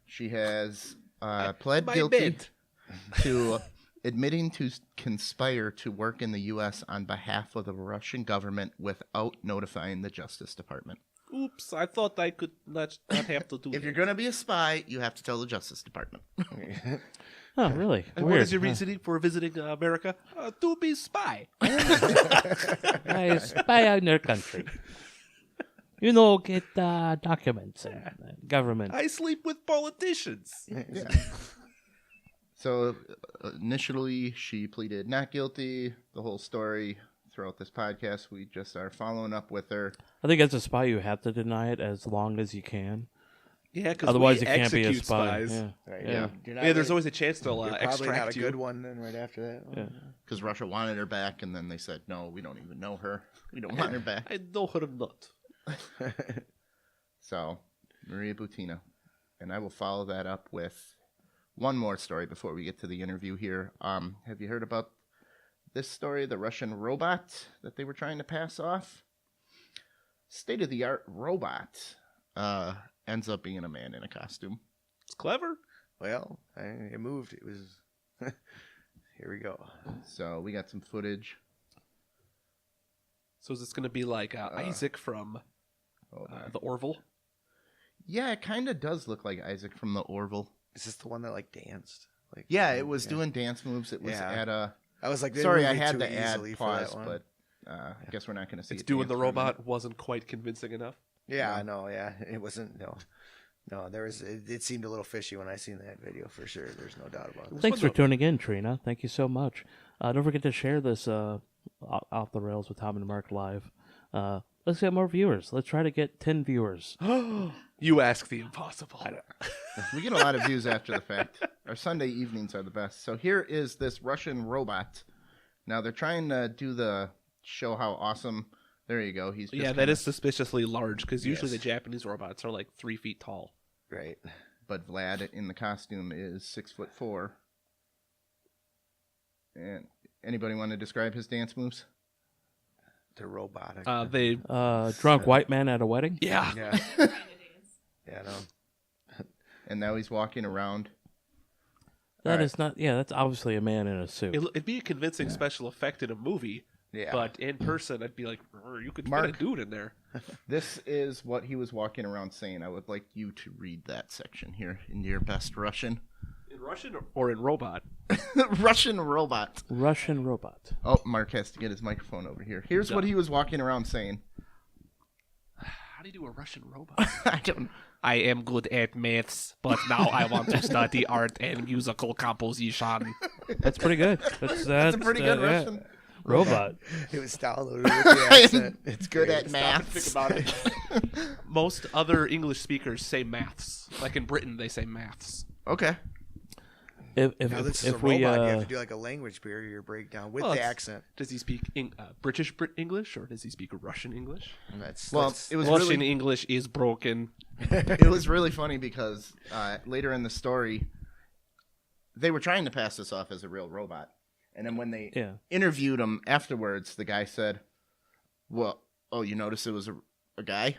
S1: She has pled
S2: My
S1: guilty
S2: bid.
S1: to admitting to conspire to work in the U.S. on behalf of the Russian government without notifying the Justice Department.
S2: Oops, I thought I could not have to do
S1: If
S2: that.
S1: you're going to be a spy, you have to tell the Justice Department.
S4: Oh, really?
S2: And
S4: Weird.
S2: what is your reasoning for visiting America? To be spy.
S4: I spy on your country. You know, get documents and government.
S2: I sleep with politicians.
S1: Yeah. So initially, she pleaded not guilty. The whole story throughout this podcast, we just are following up with her.
S4: I think as a spy, you have to deny it as long as you can.
S2: Yeah, because
S4: Otherwise,
S2: we
S4: you can't be a
S2: execute
S4: spy.
S2: spies.
S4: Yeah.
S3: Right.
S4: Yeah.
S3: You're not
S2: Yeah, there's
S3: really-
S2: always a chance they'll
S3: You're probably
S2: extract
S3: not a
S2: you.
S3: good one then right after that.
S4: Yeah.
S1: Because Russia wanted her back, and then they said, no, we don't even know her. We don't want her back.
S2: I know her not.
S1: So, Maria Butina. And I will follow that up with one more story before we get to the interview here. Have you heard about this story, the Russian robot that they were trying to pass off? State-of-the-art robot ends up being a man in a costume.
S2: It's clever.
S3: Well, it moved. It was. Here we go.
S1: So we got some footage.
S2: So is this going to be like Isaac from
S1: Hold on.
S2: the Orville?
S1: Yeah, it kind of does look like Isaac from the Orville.
S3: Is this the one that like danced? Like
S1: Yeah, it was doing dance moves. It was
S3: Yeah.
S1: at a...
S3: I was like, they
S1: Sorry, I
S3: moved it
S1: had
S3: too
S1: to add
S3: easily for that
S1: pause,
S3: one.
S1: but I guess we're not going to see
S2: It's
S1: it
S2: doing the
S1: dance for a minute.
S2: robot wasn't quite convincing enough.
S3: Yeah, I know. Yeah, it wasn't. No. There was. It seemed a little fishy when I seen that video for sure. There's no doubt about it.
S4: Thanks for
S2: fun, though.
S4: tuning in, Trina. Thank you so much. Don't forget to share this Off the Rails with Tom and Mark live. Let's get more viewers. Let's try to get 10 viewers.
S2: You ask the impossible.
S1: We get a lot of views after the fact. Our Sunday evenings are the best. So here is this Russian robot. Now they're trying to do the show how awesome. There you go. He's just
S2: Yeah, that
S1: kinda-
S2: is suspiciously large because usually
S3: Yes.
S2: the Japanese robots are like 3 feet tall.
S3: Right.
S1: But Vlad in the costume is 6'4". And anybody want to describe his dance moves?
S3: They're robotic.
S2: They
S4: Drunk white man at a wedding?
S2: yeah.
S3: yeah.
S5: Kind of dance.
S3: Yeah. No.
S1: And now he's walking around.
S4: That is not. Yeah, that's obviously a man in a suit.
S2: It'd be a convincing special effect in a movie, but in person, I'd be like, you could fit a dude in there.
S1: This is what he was walking around saying. I would like you to read that section here in your best Russian.
S2: In Russian or in robot?
S1: Russian robot.
S4: Russian robot.
S1: Oh, Mark has to get his microphone over here. Here's what he was walking around saying.
S2: How do you do a Russian robot?
S1: I don't.
S2: I am good at maths, but now I want to study art and musical composition.
S4: That's pretty good. That's
S1: a pretty good Russian.
S4: Yeah. Robot.
S3: It was downloaded with the accent.
S1: It's good at
S2: Stop
S1: math.
S2: and think about it. Most other English speakers say maths. Like in Britain, they say maths.
S1: Okay.
S3: Now this is a
S4: if we
S3: robot. You have to do like a language barrier breakdown with the accent.
S2: Does he speak British English or does he speak Russian English?
S3: That's
S1: It was
S2: Russian
S1: really,
S2: English is broken.
S1: it was really funny because later in the story, they were trying to pass this off as a real robot, and then when they interviewed him afterwards, the guy said, "Well, you noticed it was a guy."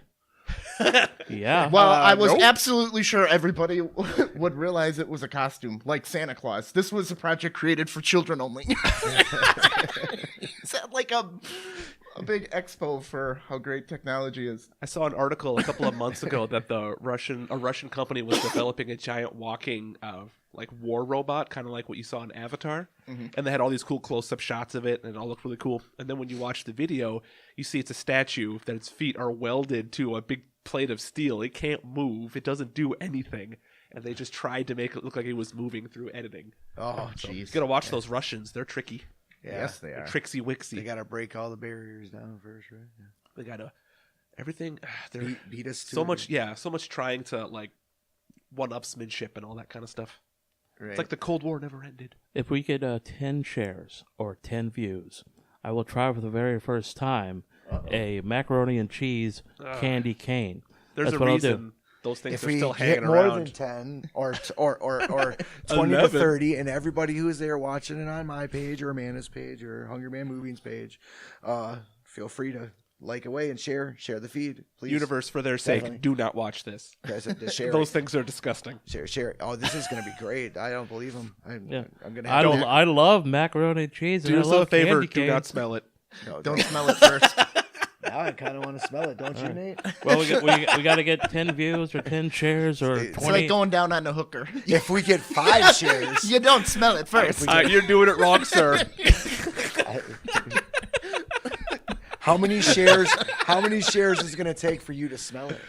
S4: Yeah.
S1: Well, I was
S2: nope.
S1: absolutely sure everybody would realize it was a costume, like Santa Claus. This was a project created for children only. Is that like a big expo for how great technology is?
S2: I saw an article a couple of months ago that a Russian company was developing a giant walking like war robot, kind of like what you saw in Avatar, and they had all these cool close-up shots of it, and it all looked really cool. And then when you watch the video, you see it's a statue that its feet are welded to a big plate of steel. It can't move. It doesn't do anything. And they just tried to make it look like it was moving through editing.
S3: Oh,
S2: So
S3: jeez.
S2: you gotta watch those Russians. They're tricky.
S3: Yeah.
S1: Yes, they are.
S2: Tricksy Wixy.
S3: They got to break all the barriers down first, right? Yeah.
S2: They gotta everything. They're
S3: Beat us to
S2: so much trying to like one-upsmanship and all that kind of stuff.
S1: Right.
S2: It's like the Cold War never ended.
S4: If we get 10 shares or 10 views, I will try for the very first time a macaroni and cheese candy cane.
S2: There's
S4: That's
S2: a
S4: what I'll do.
S2: reason those things
S3: If
S2: are
S3: we
S2: still
S3: get
S2: hanging
S3: more
S2: around.
S3: than 10 or 20 to
S2: 11.
S3: 30, and everybody who is there watching it on my page or Amanda's page or Hungry Man Moving's page, feel free to like away and share the feed, please.
S2: Universe, for their sake,
S3: Definitely.
S2: do not watch this.
S3: Guys, just share
S2: Those
S3: it.
S2: things are disgusting.
S3: Share it. Oh, this is going to be great. I don't believe him. I'm going to
S4: I
S3: have
S4: don't.
S3: that.
S4: I love macaroni and cheese.
S2: Do
S4: and I
S2: yourself a
S4: love
S2: favor.
S4: candy
S2: Do
S4: cane.
S2: not smell it.
S3: No,
S1: Don't smell it first.
S3: Now I kind of want to smell it, don't you, Nate?
S4: Well, we got to get 10 views or 10 shares or 20.
S1: It's like going down on the hooker.
S3: If we get 5 shares,
S1: You don't smell it first.
S2: You're doing it wrong, sir.
S3: how many shares is it going to take for you to smell it?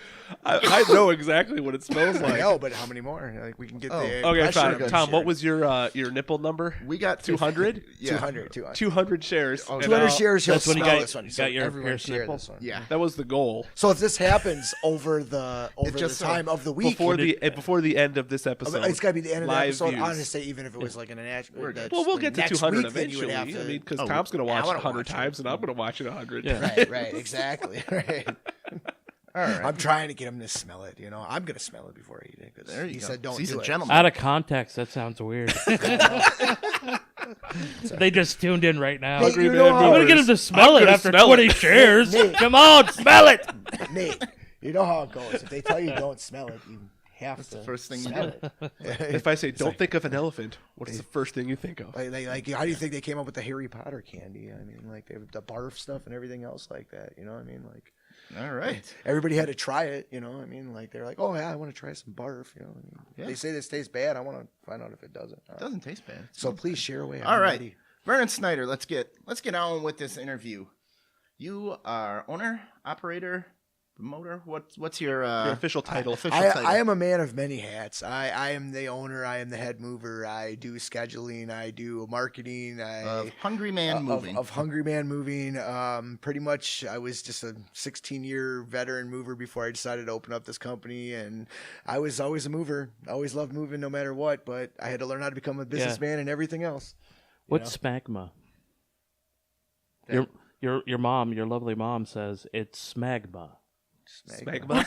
S2: I know exactly what it smells
S3: I
S2: like.
S3: know, but how many more? Like we can get the
S2: Okay,
S3: impression
S2: fine.
S3: of them
S2: Tom, what
S3: sharing.
S2: was your nipple number?
S1: We got
S2: 200?
S1: Yeah.
S3: 200.
S2: 200 shares.
S1: Oh,
S2: And
S3: 200
S2: I'll-
S3: shares, he'll
S4: That's when you
S3: smell
S4: got-
S3: this one.
S4: you
S3: So
S4: got your
S3: everyone
S4: pierced
S3: share
S4: nipple?
S3: this one.
S1: Yeah.
S2: That was the goal.
S3: So if this happens over the
S1: just so-
S3: time of the week,
S2: Before the end of this episode.
S3: it's got to be the end of the
S2: live
S3: episode.
S2: views.
S3: Honestly, even if it was like an
S1: We're good.
S2: Well, we'll get to
S3: next
S2: 200
S3: week, then you would
S2: eventually.
S3: have to-
S2: I mean, because
S1: Oh,
S2: Tom's going to
S3: I
S2: watch it
S3: wanna
S2: 100
S3: watch it.
S2: times, and I'm going to watch it 100.
S4: Yeah.
S3: right, exactly. Right.
S1: All right.
S3: I'm trying to get him to smell it. I'm gonna smell it before I eat it. 'Cause
S1: There you
S3: he
S1: go.
S3: said don't
S1: He's
S3: do
S1: a
S3: it.
S1: gentleman.
S4: Out of context, that sounds weird. They just tuned in right now.
S3: Hey,
S2: Hungry
S3: you
S2: Man
S3: know how-
S4: I'm gonna get him to smell it
S2: gonna
S4: after
S2: smell
S4: 20
S2: it.
S4: shares.
S3: Nate.
S4: Come on, smell it.
S3: Nate, you know how it goes. If they tell you don't smell it, you have to.
S1: the first thing you
S3: smell
S1: do.
S3: it.
S2: If I say, don't think of an elephant, what's the first thing you think of?
S3: Like, how do you think they came up with the Harry Potter candy? I mean, like they have the barf stuff and everything else like that. You know what I mean? Like
S1: All right.
S3: everybody had to try it. You know what I mean? Like they're like, oh yeah, I want to try some barf. You know what I mean?
S1: Yeah.
S3: They say this tastes bad. I want to find out if it doesn't.
S1: It doesn't taste bad.
S3: So please share away.
S1: All
S3: I'm
S1: right,
S3: ready.
S1: Vernon Snyder. Let's get on with this interview. You are owner, operator, promoter. What's your
S2: official title.
S1: Official title.
S3: I am a man of many hats. I am the owner. I am the head mover. I do scheduling. I do marketing.
S1: of Hungry Man Moving.
S3: Of Hungry Man Moving. Pretty much, I was just a 16-year veteran mover before I decided to open up this company, and I was always a mover. I always loved moving, no matter what. But I had to learn how to become a businessman and everything else.
S4: What's smegma? Your mom, your lovely mom, says it's smegma.
S2: Smegma?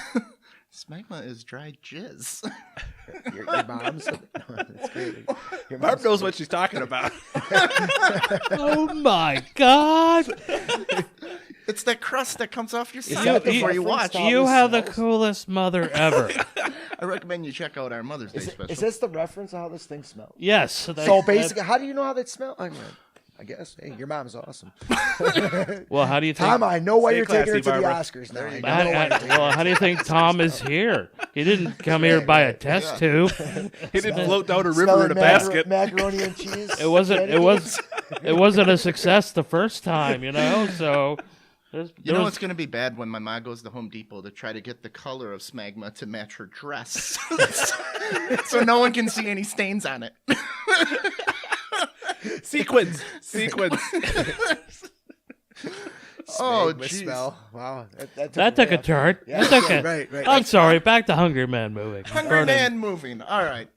S1: Smegma is dry jizz.
S3: Your mom's. That's great. Your
S2: Barb
S3: mom's-
S2: knows what she's talking about.
S4: Oh my God!
S1: It's that crust that comes off your
S3: that
S1: side
S3: the
S1: before you
S3: reference,
S1: watch.
S3: Tom?
S4: You have the
S3: smells?
S4: coolest mother ever.
S1: I recommend you check out our Mother's Day special.
S3: Is this the reference of how this thing smells?
S4: Yes.
S3: So basically, how do you know how that smells? I mean, I guess. Hey, your mom's awesome.
S4: Well, how do you think?
S3: Tom, I know why
S2: Stay
S3: you're taking her
S2: classy,
S3: to the
S2: Barbara.
S3: Oscars now. I know
S4: How,
S3: why you're taking her.
S4: well, how do you think Tom is here? He didn't come here by a test tube.
S2: He didn't float down a river
S3: Smelling
S2: in a basket.
S3: macaroni and cheese.
S4: It wasn't.
S3: pancakes.
S4: It wasn't a success the first time, you know. So,
S1: You know it's going to be bad when my mom goes to Home Depot to try to get the color of smegma to match her dress. So no one can see any stains on it.
S2: Sequins.
S1: Oh,
S3: Smegma
S1: jeez.
S3: smell. Wow.
S4: that took a turn.
S3: Yeah,
S4: That took a-
S3: right.
S4: I'm sorry. Back to Hungry Man moving.
S1: Hungry
S4: Vernon.
S1: Man moving. All right.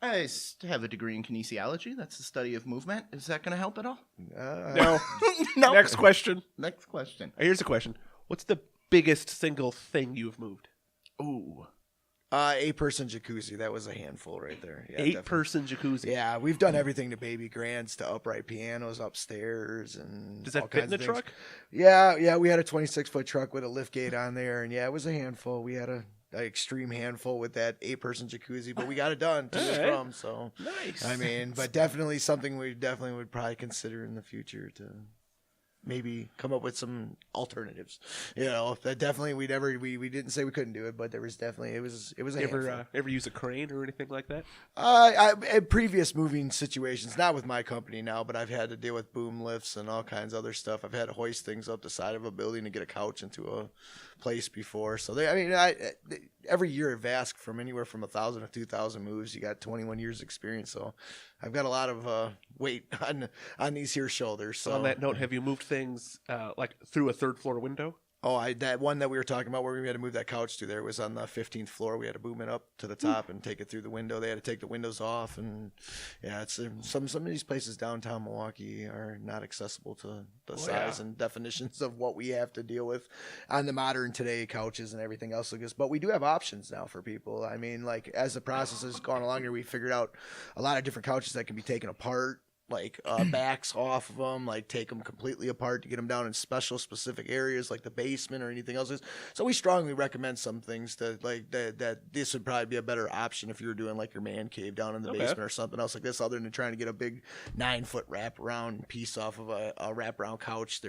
S1: I have a degree in kinesiology. That's the study of movement. Is that going to help at all?
S2: No.
S1: No.
S2: Next question.
S1: Next question.
S2: Here's a question. What's the biggest single thing you've moved?
S1: Ooh.
S3: 8-person jacuzzi. That was a handful right there. Yeah, definitely.
S2: 8-person jacuzzi.
S3: Yeah, we've done everything to baby grands to upright pianos upstairs and
S2: Does
S3: all
S2: that fit
S3: kinds
S2: in the
S3: of things.
S2: truck?
S3: Yeah, we had a 26-foot truck with a lift gate on there, and yeah, it was a handful. We had an extreme handful with that 8-person jacuzzi, but we got it done to and
S2: Alright.
S3: from. So
S2: Nice.
S3: I mean, but definitely something we definitely would probably consider in the future to maybe come up with some alternatives. You know, that definitely we didn't say we couldn't do it, but there was definitely it was a handful.
S2: Ever use a crane or anything like that?
S3: In previous moving situations, not with my company now, but I've had to deal with boom lifts and all kinds of other stuff. I've had to hoist things up the side of a building to get a couch into a place before. So every year I've asked from anywhere from 1,000 to 2,000 moves. You got 21 years experience, so I've got a lot of weight on these here shoulders. So
S2: On that note, have you moved things like through a third floor window?
S3: That one that we were talking about where we had to move that couch to there was on the 15th floor. We had to boom it up to the top and take it through the window. They had to take the windows off, and yeah, it's some of these places downtown Milwaukee are not accessible to the size and definitions of what we have to deal with on the modern today couches and everything else like this. But we do have options now for people. I mean, like as the process has gone along here, we figured out a lot of different couches that can be taken apart. Like backs off of them, like take them completely apart to get them down in specific areas like the basement or anything else. So we strongly recommend some things that this would probably be a better option if you were doing like your man cave down in the basement or something else like this, other than trying to get a big 9-foot wraparound piece off of a wraparound couch.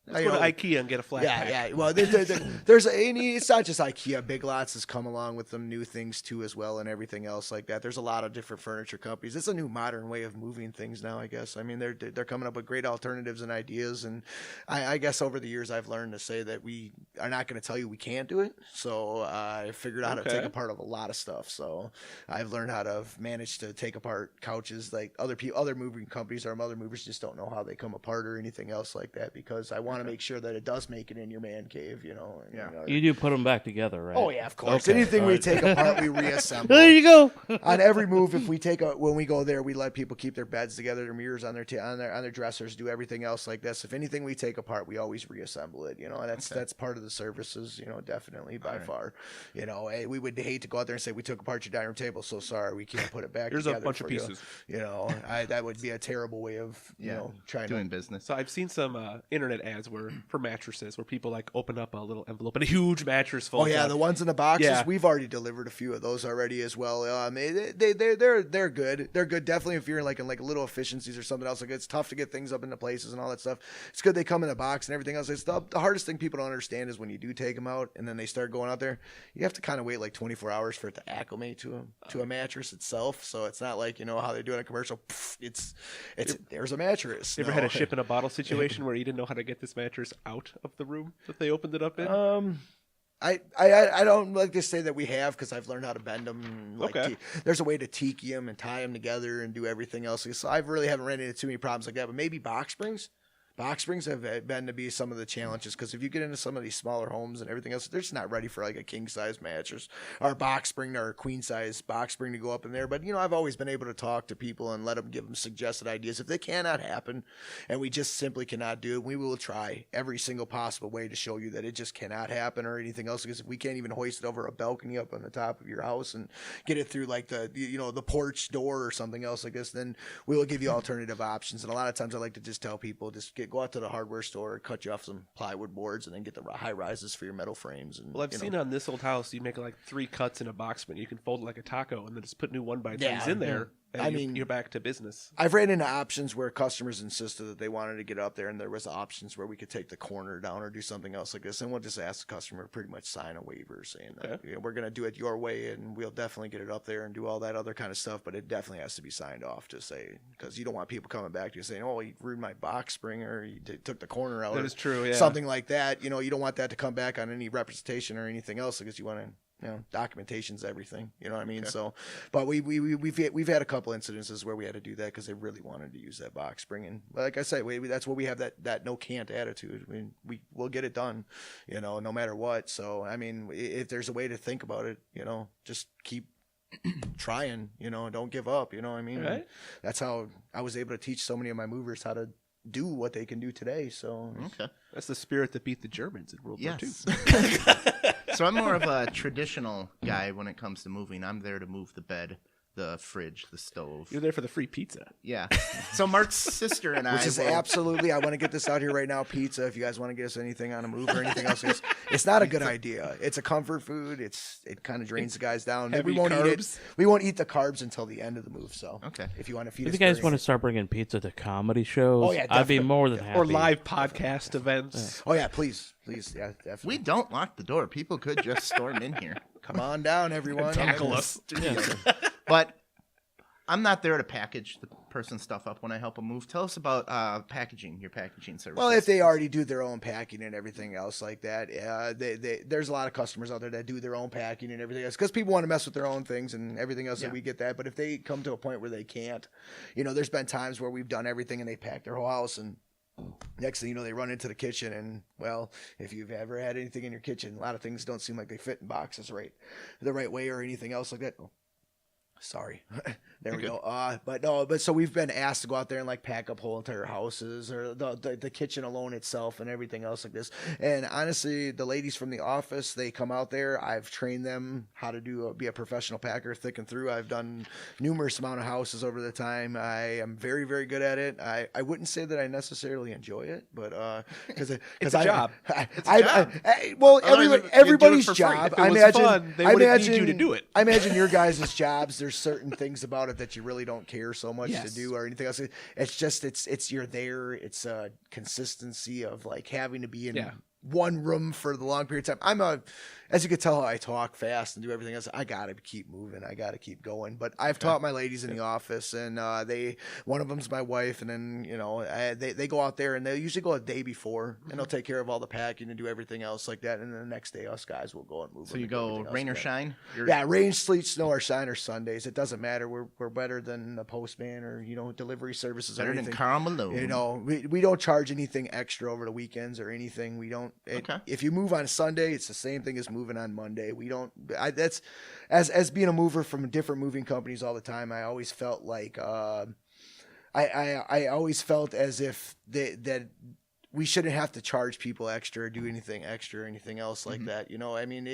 S2: Let's go to IKEA and get a flat pack.
S3: Yeah. Well, it's not just IKEA. Big Lots has come along with some new things too, as well, and everything else like that. There's a lot of different furniture companies. It's a new modern way of moving things now, I guess. I mean, they're coming up with great alternatives and ideas, and I guess over the years I've learned to say that we are not going to tell you we can't do it. So I figured out how to take apart a lot of stuff. So I've learned how to manage to take apart couches like other moving companies or other movers just don't know how they come apart or anything else like that, because I want to make sure that it does make it in your man cave, you know.
S4: You do put them back together, right?
S3: Oh yeah, of course.
S4: Okay.
S3: Anything we take apart, we reassemble.
S4: There you go.
S3: On every move, if we when we go there, we let people keep their beds together, their mirrors on their dressers, do everything else like this. If anything we take apart, we always reassemble it. You know, that's part of the services. You know, definitely by far. You know, we would hate to go out there and say we took apart your dining room table. So sorry, we can't put it back.
S2: Here's
S3: together
S2: a bunch of
S3: for you.
S2: pieces.
S3: You know, that would be a terrible way of trying
S1: doing business.
S2: So I've seen some internet ads for mattresses where people like open up a little envelope and a huge mattress full.
S3: Oh yeah, the ones in the boxes.
S2: Yeah.
S3: We've already delivered a few of those already as well. They're good. They're good. Definitely if you're in like little efficiencies or something else. Like it's tough to get things up into places and all that stuff. It's good they come in a box and everything else. It's the hardest thing people don't understand is when you do take them out and then they start going out there. You have to kind of wait like 24 hours for it to acclimate to a mattress itself. So it's not like how they do in a commercial. There's a mattress.
S2: You ever had a ship in a bottle situation where you didn't know how to get this mattress out of the room that they opened it up in?
S3: I don't like to say that we have, because I've learned how to bend them. There's a way to tiki them and tie them together and do everything else. So I really haven't run into too many problems like that. But maybe box springs. Box springs have been to be some of the challenges, because if you get into some of these smaller homes and everything else, they're just not ready for like a king size mattress or a box spring or a queen size box spring to go up in there. But I've always been able to talk to people and give them suggested ideas. If they cannot happen and we just simply cannot do it, we will try every single possible way to show you that it just cannot happen or anything else. Because if we can't even hoist it over a balcony up on the top of your house and get it through like the porch door or something else like this, then we will give you alternative options. And a lot of times I like to just tell people, just go out to the hardware store, cut you off some plywood boards, and then get the high rises for your metal frames. And,
S2: Well, I've seen on this old house, you make like 3 cuts in a box, but you can fold it like a taco and then just put new 1x3s
S3: Yeah,
S2: in there. And
S3: I mean,
S2: you're back to business.
S3: I've ran into options where customers insisted that they wanted to get up there, and there was options where we could take the corner down or do something else like this, and we'll just ask the customer to pretty much sign a waiver saying that we're going to do it your way, and we'll definitely get it up there and do all that other kind of stuff, but it definitely has to be signed off to say, because you don't want people coming back to you saying, oh, you ruined my box spring, or you took the corner out.
S2: That is true, yeah.
S3: Something like that. You don't want that to come back on any representation or anything else, because you want to. Documentation's everything. You know what I mean? Okay. So, but we've had a couple incidences where we had to do that because they really wanted to use that box spring. And like I said, that's what we have that no can't attitude. I mean, we'll get it done, no matter what. So, I mean, if there's a way to think about it, just keep trying. Don't give up. You know what I mean?
S2: Right.
S3: That's how I was able to teach so many of my movers how to do what they can do today. So,
S1: okay,
S2: that's the spirit that beat the Germans in World War II.
S1: So I'm more of a traditional guy when it comes to moving. I'm there to move the bed, the fridge, the stove.
S2: You're there for the free pizza.
S1: Yeah. So Mark's sister and I...
S3: Which is absolutely... I want to get this out here right now, pizza. If you guys want to get us anything on a move or anything else, it's not a good idea. It's a comfort food. It kind of drains the guys down. We won't eat it. We won't eat the carbs until the end of the move. So
S1: okay.
S3: If you want to feed us...
S4: If you guys want to start bringing pizza to comedy shows, I'd be more than happy.
S2: Or live podcast events.
S3: Yeah. Oh, yeah, please. Please, yeah, definitely.
S1: We don't lock the door. People could just storm in here.
S3: Come on down, everyone.
S2: Tackle us.
S1: But I'm not there to package the person's stuff up when I help them move. Tell us about your packaging service.
S3: Well, if they already do their own packing and everything else like that, there's a lot of customers out there that do their own packing and everything else because people want to mess with their own things and everything else. Yeah. So we get that. But if they come to a point where they can't, there's been times where we've done everything and they pack their whole house and next thing you know, they run into the kitchen and, well, if you've ever had anything in your kitchen, a lot of things don't seem like they fit in boxes the right way or anything else like that. Oh, sorry. There we go. But so we've been asked to go out there and like pack up whole entire houses or the kitchen alone itself and everything else like this. And honestly, the ladies from the office, they come out there. I've trained them how to be a professional packer, thick and through. I've done numerous amount of houses over the time. I am very, very good at it. I wouldn't say that I necessarily enjoy it, but because
S2: it's a job.
S3: Everybody's job.
S2: If it was fun, they wouldn't need you to do it.
S3: I imagine your guys' jobs. There's certain things about it that you really don't care so much to do or anything else. It's just it's you're there. It's a consistency of like having to be in one room for the long period of time. As you can tell, I talk fast and do everything else. I gotta keep moving. I gotta keep going. But I've taught my ladies in the office, and one of them's my wife, and then they go out there and they usually go a day before, and they'll take care of all the packing and do everything else like that. And then the next day, us guys will go and move.
S1: So you go rain or shine?
S3: Yeah, rain, sleet, snow, or shine or Sundays. It doesn't matter. We're better than the postman or delivery services.
S1: Better
S3: or anything.
S1: Than Karl Malone.
S3: We don't charge anything extra over the weekends or anything. We don't. If you move on Sunday, it's the same thing as moving on Monday. We don't. That's as being a mover from different moving companies all the time. I always felt like I always felt as if that we shouldn't have to charge people extra or do anything extra or anything else like that. I mean,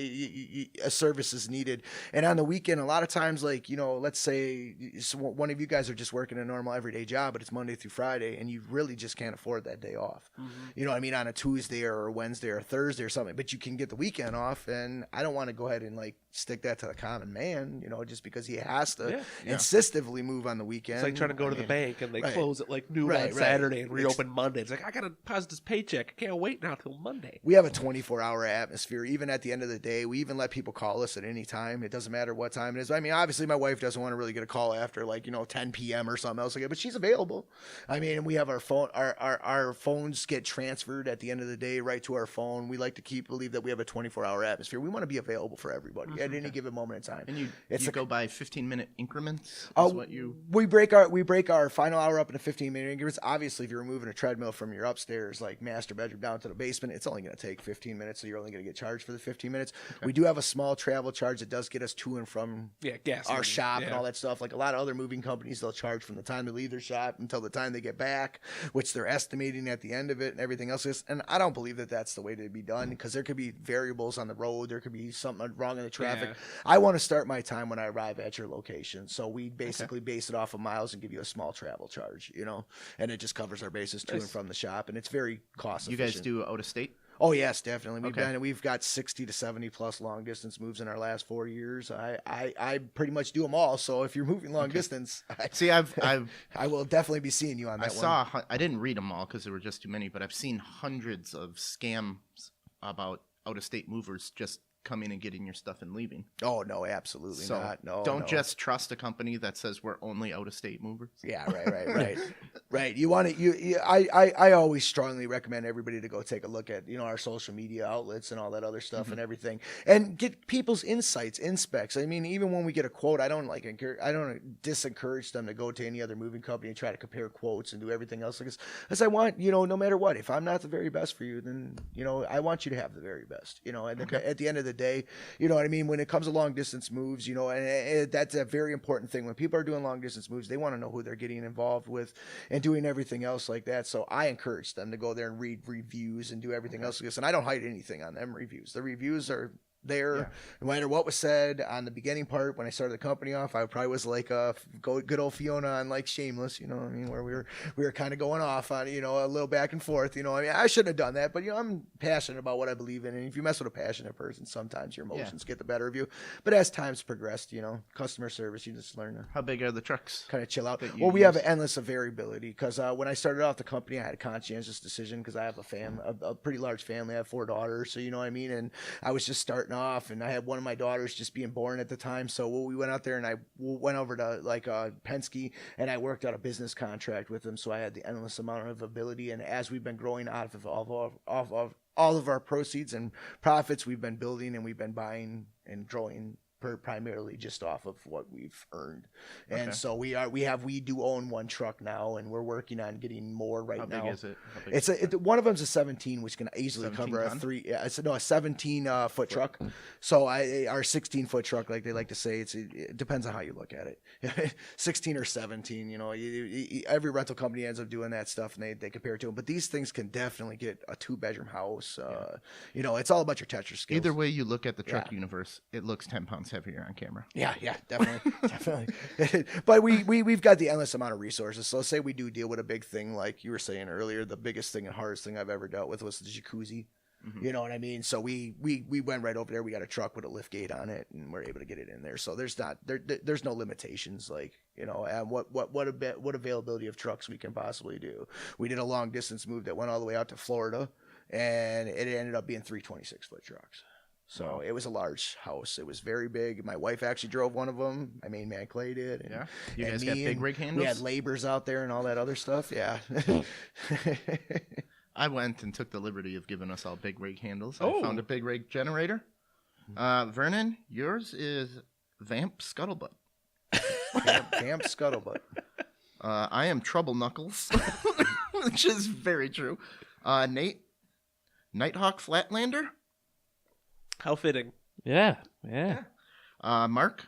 S3: a service is needed. And on the weekend, a lot of times, like, let's say one of you guys are just working a normal everyday job, but it's Monday through Friday, and you really just can't afford that day off. You know what I mean? On a Tuesday or a Wednesday or a Thursday or something, but you can get the weekend off. And I don't want to go ahead and like stick that to the common man, just because he has to insistively move on the weekend.
S2: It's like trying to go to the bank and they close at like noon on Saturday and reopen Monday. It's like, I got to deposit this paycheck. I can't wait now till Monday.
S3: We have a 24-hour atmosphere. Even at the end of the day, we even let people call us at any time. It doesn't matter what time it is. I mean, obviously my wife doesn't want to really get a call after like, 10 p.m. or something else like that, but she's available. I mean, we have our phone, our phones get transferred at the end of the day right to our phone. We like to believe that we have a 24-hour atmosphere. We want to be available for everybody at any given moment in time.
S1: And you go by 15-minute increments? We
S3: break our final hour up into 15-minute increments. Obviously, if you're removing a treadmill from your upstairs, upstairs, like master bedroom down to the basement, it's only going to take 15 minutes, so you're only going to get charged for the 15 minutes. Okay. We do have a small travel charge that does get us to and from
S2: gas
S3: our
S2: money.
S3: shop and all that stuff. Like a lot of other moving companies, they'll charge from the time they leave their shop until the time they get back, which they're estimating at the end of it and everything else is. And I don't believe that that's the way to be done, because there could be variables on the road. There could be something wrong in the traffic. I want to start my time when I arrive at your location. So we basically base it off of miles and give you a small travel charge, and it just covers our bases to and from the shop. And it's very cost efficient.
S1: You guys do out of state?
S3: Oh yes, definitely. We've got 60 to 70 plus long distance moves in our last 4 years. I pretty much do them all. So if you're moving long distance, I will definitely be seeing you on that one.
S1: I didn't read them all because there were just too many, but I've seen hundreds of scams about out of state movers just coming and getting your stuff and leaving.
S3: Oh no, absolutely not. No,
S1: don't just trust a company that says we're only out of state movers.
S3: Yeah, right. You want to. I always strongly recommend everybody to go take a look at our social media outlets and all that other stuff and everything, and get people's insights, inspects. I mean, even when we get a quote, I don't disencourage them to go to any other moving company and try to compare quotes and do everything else, because I want no matter what, if I'm not the very best for you, then I want you to have the very best. And at the end of the day, you know what I mean? When it comes to long distance moves, and that's a very important thing. When people are doing long distance moves, they want to know who they're getting involved with and doing everything else like that. So I encourage them to go there and read reviews and do everything else. And I don't hide anything on them reviews. The reviews are there, no matter what was said on the beginning part. When I started the company off, I probably was like good old Fiona on like Shameless, where we were kind of going off on a little back and forth. I shouldn't have done that, but I'm passionate about what I believe in, and if you mess with a passionate person, sometimes your emotions get the better of you. But as time's progressed, customer service, you just learn to
S1: how big are the trucks,
S3: kind of chill out. Well, we have an endless of variability, because when I started off the company, I had a conscientious decision, because I have a pretty large family. I have 4 daughters, so and I was just starting off, and I had one of my daughters just being born at the time. So we went out there, and I went over to Penske, and I worked out a business contract with them. So I had the endless amount of ability. And as we've been growing out of all of our proceeds and profits, we've been building and we've been buying and growing primarily just off of what we've earned. And so we do own 1 truck now, and we're working on getting more now.
S1: How big is it?
S3: It's one of them's a 17, which can easily cover a 17 foot truck. So our 16-foot truck, like they like to say, it depends on how you look at it. 16 or 17, every rental company ends up doing that stuff, and they compare it to them. But these things can definitely get a 2-bedroom house. It's all about your Tetris skills.
S1: Either way you look at the truck universe, it looks 10 pounds heavier on camera.
S3: Yeah, definitely. But we've got the endless amount of resources. So say we do deal with a big thing, like you were saying earlier, the biggest thing and hardest thing I've ever dealt with was the jacuzzi. You know what I mean? So we went right over there. We got a truck with a lift gate on it, and we're able to get it in there. So there's no limitations, and what availability of trucks we can possibly do. We did a long distance move that went all the way out to Florida, and it ended up being 3 26-foot trucks. So it was a large house. It was very big. My wife actually drove one of them. My main man Clay did. And,
S1: you guys got big rig handles?
S3: We had labors out there and all that other stuff. Yeah.
S1: I went and took the liberty of giving us all big rig handles. I found a big rig generator. Vernon, yours is Vamp Scuttlebutt.
S3: Vamp Scuttlebutt.
S1: I am Trouble Knuckles, which is very true. Nate, Nighthawk Flatlander.
S2: How fitting.
S4: Yeah.
S1: Mark,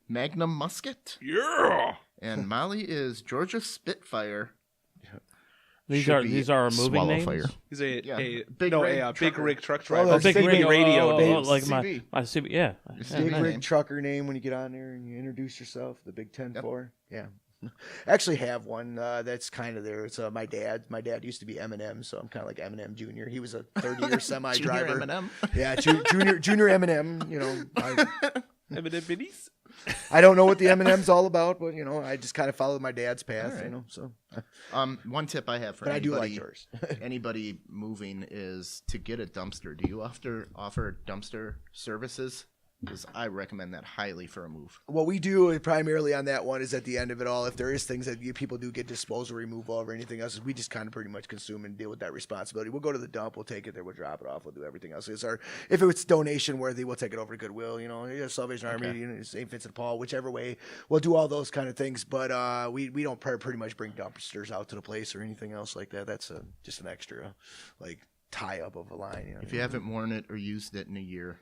S1: Magnum Musket.
S2: Yeah.
S1: And Molly is Georgia Spitfire.
S4: These are our moving names.
S1: Fire.
S2: He's a
S1: big
S2: rig truck driver.
S3: Oh,
S4: big rig
S2: radio name.
S4: like
S1: CV.
S4: my CB. Yeah.
S3: Big
S1: nice.
S3: rig trucker name when you get on there and you introduce yourself. The Big 10-4. Yeah. I actually have one that's kind of there. It's my dad. My dad used to be Eminem, so I'm kind of like Eminem Jr. He was a 30-year semi-driver.
S1: Junior Eminem.
S3: Yeah, junior Eminem.
S2: Eminem minis.
S3: I don't know what the M&M's all about, but I just kind of followed my dad's path.
S1: Right.
S3: So.
S1: One tip I have for
S3: but
S1: anybody,
S3: I do like yours.
S1: anybody moving is to get a dumpster. Do you offer dumpster services? Because I recommend that highly for a move.
S3: What we do primarily on that one is at the end of it all, if there is things that people do get disposal removal of or anything else, we just kind of pretty much consume and deal with that responsibility. We'll go to the dump, we'll take it there, we'll drop it off, we'll do everything else. If it's donation worthy, we'll take it over to Goodwill, Salvation Army, St. Vincent de Paul, whichever way. We'll do all those kind of things, but we don't pretty much bring dumpsters out to the place or anything else like that. That's just an extra tie up of a line.
S1: If you haven't worn it or used it in a year,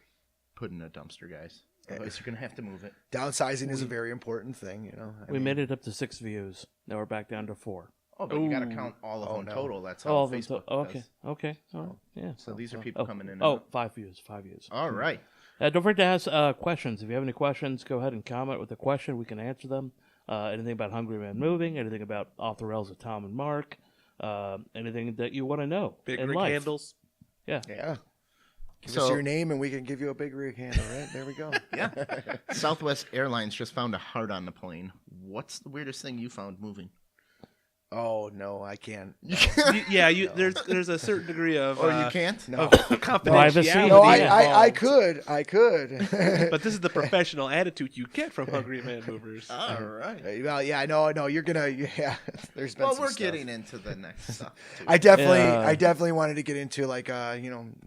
S1: put in a dumpster, guys. Otherwise, you're going to have to move it.
S3: Downsizing is a very important thing,
S4: We made it up to 6 views. Now we're back down to 4.
S1: Oh, but you got to count all of them total. That's how
S4: All of them.
S1: Facebook
S4: Okay.
S1: does.
S4: Okay. All right. Yeah.
S1: So these are people coming in. And
S4: Oh,
S1: out.
S4: 5 views. 5 views.
S1: All right.
S4: Don't forget to ask questions. If you have any questions, go ahead and comment with a question. We can answer them. Anything about Hungry Man Moving, anything about Off the Rails of Tom and Mark, anything that you want to know.
S2: Big
S4: in
S2: rig
S4: life.
S2: handles.
S4: Yeah.
S3: Yeah. Give us your name and we can give you a big rig handle, right? There we go.
S1: Yeah. Southwest Airlines just found a heart on the plane. What's the weirdest thing you found moving?
S3: Oh, no, I can't.
S2: There's a certain degree of
S1: You can't?
S3: No.
S4: Privacy.
S2: confidentiality
S3: No, I
S2: involved.
S3: could.
S2: But this is the professional attitude you get from Hungry Man Movers.
S1: All right.
S3: Well, yeah, I know. You're gonna. Yeah, there's been.
S1: Well,
S3: some
S1: we're
S3: stuff.
S1: getting into the next stuff. Too.
S3: I definitely wanted to get into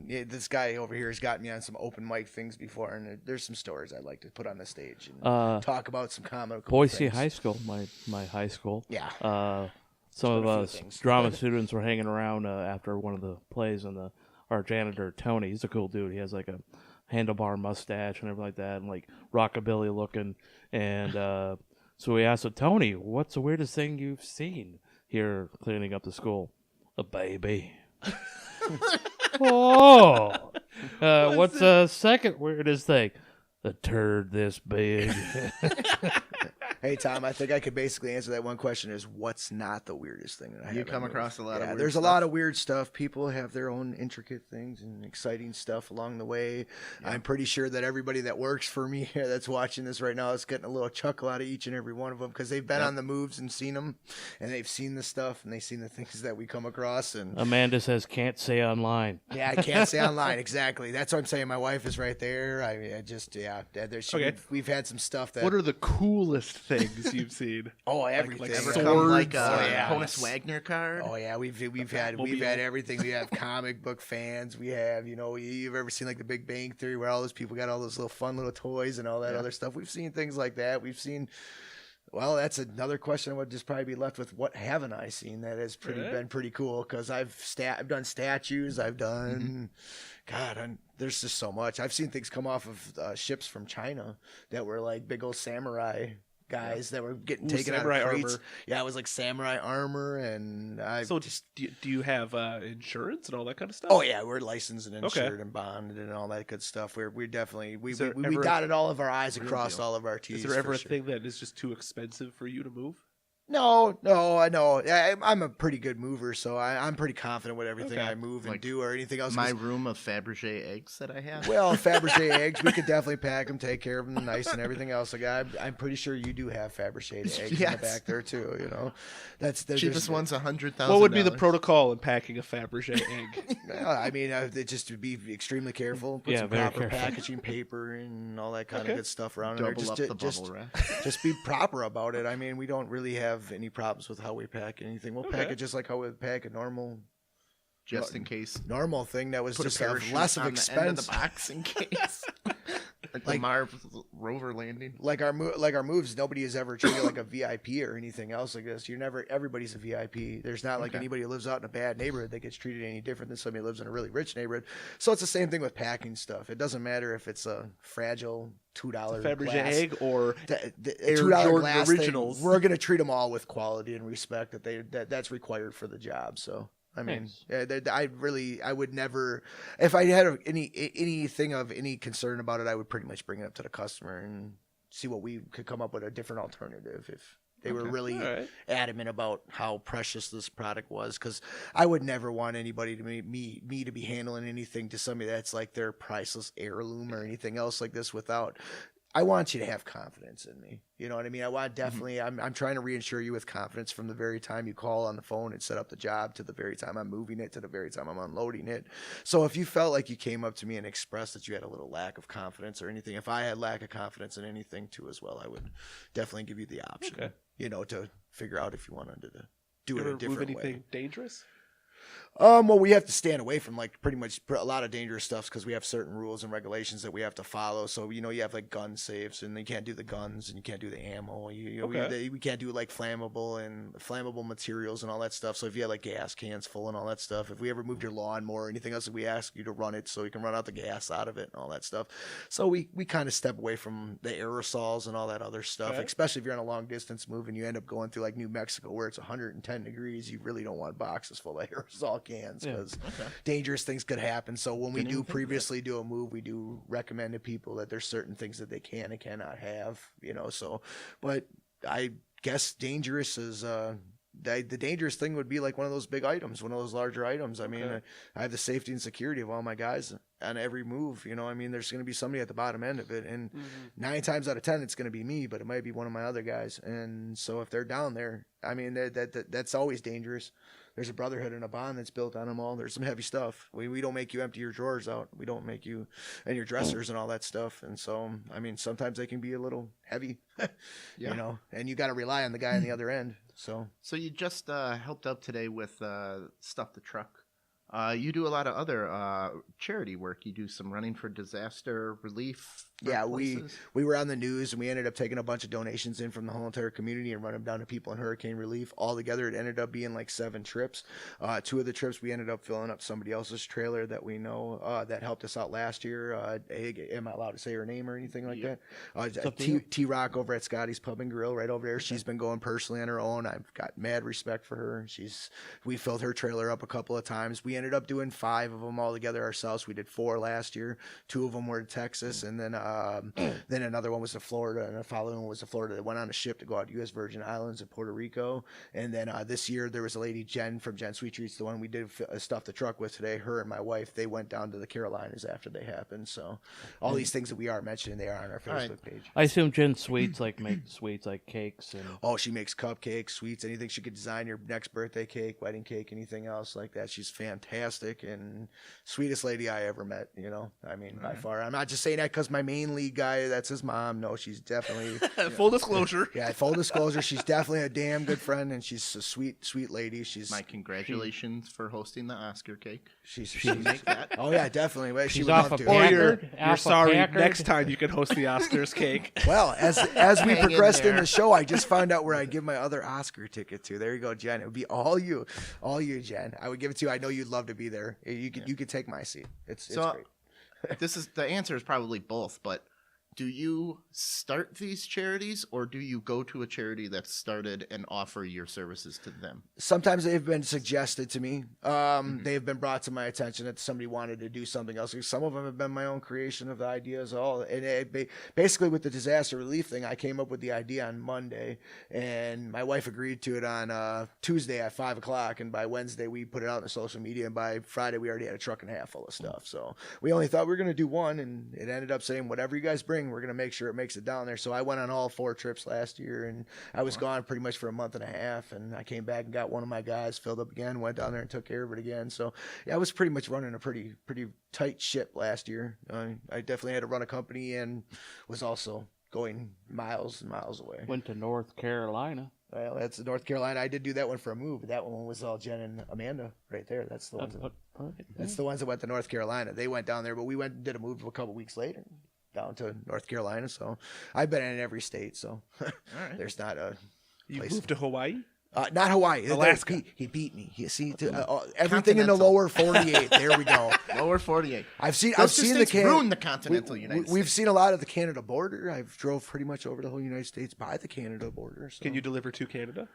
S3: this guy over here has got me on some open mic things before, and there's some stories I'd like to put on the stage and talk about some comical
S4: Boise
S3: things.
S4: High School, my high school.
S3: Yeah.
S4: Some of
S3: a few
S4: us
S3: things.
S4: drama students were hanging around after one of the plays, and our janitor Tony, he's a cool dude. He has like a handlebar mustache and everything like that, and like rockabilly looking. And so we asked him, Tony, what's the weirdest thing you've seen here cleaning up the school? A baby. Oh, what's the second weirdest thing? A turd this big.
S3: Hey, Tom, I think I could basically answer that one question is what's not the weirdest thing that I have
S1: You come
S3: ever-
S1: across a lot of weird
S3: there's
S1: stuff.
S3: a lot of weird stuff. People have their own intricate things and exciting stuff along the way. Yeah. I'm pretty sure that everybody that works for me here that's watching this right now is getting a little chuckle out of each and every one of them because they've been on the moves and seen them, and they've seen the stuff and they've seen the things that we come across. And
S4: Amanda says, can't say online.
S3: yeah, I can't say online. Exactly. That's what I'm saying. My wife is right there. We've had some stuff that.
S2: What are the coolest things you've seen?
S3: Oh, everything.
S2: Like
S1: Ever
S2: swords.
S1: come like a
S3: yeah.
S1: Honus Wagner card?
S3: Oh yeah, we've had everything. We have comic book fans. We have you've ever seen like the Big Bang Theory where all those people got all those little fun little toys and all that other stuff. We've seen things like that. We've seen. Well, that's another question. I would just probably be left with what haven't I seen that has been pretty cool because I've done statues. I've done, there's just so much. I've seen things come off of ships from China that were like big old samurai guys that were getting taken out of crates.
S2: Armor.
S3: Yeah, it was like samurai armor, and
S2: do you have insurance and all that kind of stuff?
S3: Oh yeah, we're licensed and insured and bonded and all that good stuff. We definitely we dotted all of our I's and crossed all of our T's.
S2: Is there ever a thing that is just too expensive for you to move?
S3: No, I know. I'm a pretty good mover, so I'm pretty confident with everything I move and do or anything else.
S1: My room of Fabergé eggs that I have.
S3: Well, Fabergé eggs, we could definitely pack them, take care of them nice and everything else. Like I'm pretty sure you do have Fabergé eggs in the back there too. That's the
S1: cheapest one's $100,000.
S2: What would be the protocol in packing a Fabergé egg?
S3: I mean, just to be extremely careful, put some proper packaging paper and all that kind of good stuff around there.
S1: Double up the bubble wrap.
S3: Just be proper about it. I mean, we don't really have any problems with how we pack anything. We'll pack it just like how we would pack a normal,
S1: just in case,
S3: normal thing that was
S1: put
S3: just less of expense.
S1: The end of the box in case. Like the Mars rover landing.
S3: Like our moves, nobody has ever treated like a VIP or anything else like this. Everybody's a VIP. There's not like anybody who lives out in a bad neighborhood that gets treated any different than somebody who lives in a really rich neighborhood. So it's the same thing with packing stuff. It doesn't matter if it's a fragile $2
S2: Fabergé
S3: glass
S2: egg or
S3: $2 glass
S2: originals.
S3: We're gonna treat them all with quality and respect that's required for the job. So. I mean, I would never, if I had anything of any concern about it, I would pretty much bring it up to the customer and see what we could come up with a different alternative if they were really adamant about how precious this product was. Because I would never want anybody to me to be handling anything to somebody that's like their priceless heirloom or anything else like this without. I want you to have confidence in me. You know what I mean? I want definitely, I'm trying to reinsure you with confidence from the very time you call on the phone and set up the job to the very time I'm moving it to the very time I'm unloading it. So if you felt like you came up to me and expressed that you had a little lack of confidence or anything, if I had lack of confidence in anything too as well, I would definitely give you the option, you know, to figure out if you wanted to do it a different
S2: anything
S3: way.
S2: dangerous?
S3: Well, we have to stand away from like pretty much a lot of dangerous stuff because we have certain rules and regulations that we have to follow. So, you know, you have like gun safes and you can't do the guns and you can't do the ammo. We can't do like flammable materials and all that stuff. So if you have like gas cans full and all that stuff, if we ever moved your lawnmower or anything else, we ask you to run it so you can run out the gas out of it and all that stuff. So we kind of step away from the aerosols and all that other stuff, especially if you're on a long distance move and you end up going through like New Mexico where it's 110 degrees. You really don't want boxes full of aerosol cans because dangerous things could happen. So when we do previously do a move, we do recommend to people that there's certain things that they can and cannot have, you know. So, but I guess dangerous is the dangerous thing would be like one of those big items, one of those larger items. I mean, I have the safety and security of all my guys on every move. You know, I mean, there's going to be somebody at the bottom end of it, and 9 times out of 10, it's going to be me, but it might be one of my other guys. And so if they're down there, I mean, that's always dangerous. There's a brotherhood and a bond that's built on them all. There's some heavy stuff. We don't make you empty your drawers out. We don't make you and your dressers and all that stuff. And so, I mean, sometimes they can be a little heavy, you know, and you got to rely on the guy on the other end. So
S1: you just helped out today with Stuff the Truck. You do a lot of other charity work. You do some running for disaster relief.
S3: Yeah, we were on the news and we ended up taking a bunch of donations in from the whole entire community and running them down to people in hurricane relief. All together, it ended up being like 7 trips. 2 of the trips, we ended up filling up somebody else's trailer that we know that helped us out last year. Am I allowed to say her name or anything like that? T-Rock over at Scotty's Pub and Grill right over there. She's been going personally on her own. I've got mad respect for her. We filled her trailer up a couple of times. We ended up doing 5 of them all together ourselves. We did 4 last year. 2 of them were to Texas, and then another one was to Florida, and the following one was to Florida. They went on a ship to go out to U.S. Virgin Islands and Puerto Rico. And then this year there was a lady, Jen from Jen Sweet Treats, the one we did Stuff the Truck with today. Her and my wife, they went down to the Carolinas after they happened. So all these things that we are mentioning, they are on our Facebook page.
S4: I assume Jen Sweets make sweets like cakes and.
S3: Oh, she makes cupcakes, sweets, anything she could design. Your next birthday cake, wedding cake, anything else like that. She's fantastic and sweetest lady I ever met. You know, I mean, by far. I'm not just saying that because my main lead guy, that's his mom. No, she's definitely
S2: full disclosure.
S3: Yeah, full disclosure. She's definitely a damn good friend, and she's a sweet lady.
S1: My congratulations for hosting the Oscar cake.
S3: She's
S1: make that.
S3: Oh yeah, definitely. Well, she
S4: She's
S3: would
S4: off
S3: love
S4: a
S3: to.
S2: Or
S4: Packard,
S2: you're
S4: Alpha
S2: sorry.
S4: Packard.
S2: Next time you can host the Oscars cake.
S3: Well, as we
S1: Hang in
S3: progressed in
S1: there.
S3: the show, I just found out where I'd give my other Oscar ticket to. There you go, Jen. It would be all you, Jen. I would give it to you. I know you'd love to be there. You could take my seat. It's great.
S1: The answer is probably both, but do you start these charities or do you go to a charity that's started and offer your services to them?
S3: Sometimes they've been suggested to me. They've been brought to my attention that somebody wanted to do something else. Some of them have been my own creation of the ideas. Basically with the disaster relief thing, I came up with the idea on Monday, and my wife agreed to it on Tuesday at 5:00. And by Wednesday, we put it out on the social media. And by Friday, we already had a truck and a half full of stuff. So we only thought we were going to do one, and it ended up saying, whatever you guys bring, we're going to make sure it makes it down there. So I went on all 4 trips last year, and I was gone pretty much for a month and a half, and I came back and got one of my guys filled up again, went down there and took care of it again. So yeah, I was pretty much running a pretty tight ship last year. I definitely had to run a company and was also going miles and miles away.
S4: Went to North Carolina.
S3: Well, that's North Carolina. I did do that one for a move, but that one was all Jen and Amanda right there. That's the ones. That's the ones that went to North Carolina. They went down there, but we went and did a move a couple weeks later down to North Carolina. So I've been in every state. So there's not a.
S2: You
S3: place.
S2: moved to Hawaii?
S3: Not Hawaii.
S2: Alaska.
S3: He beat me. Everything in the lower 48. There we go.
S1: Lower 48.
S3: I've seen
S1: ruin the continental United States.
S3: We've seen a lot of the Canada border. I've drove pretty much over the whole United States by the Canada border. So.
S2: Can you deliver to Canada?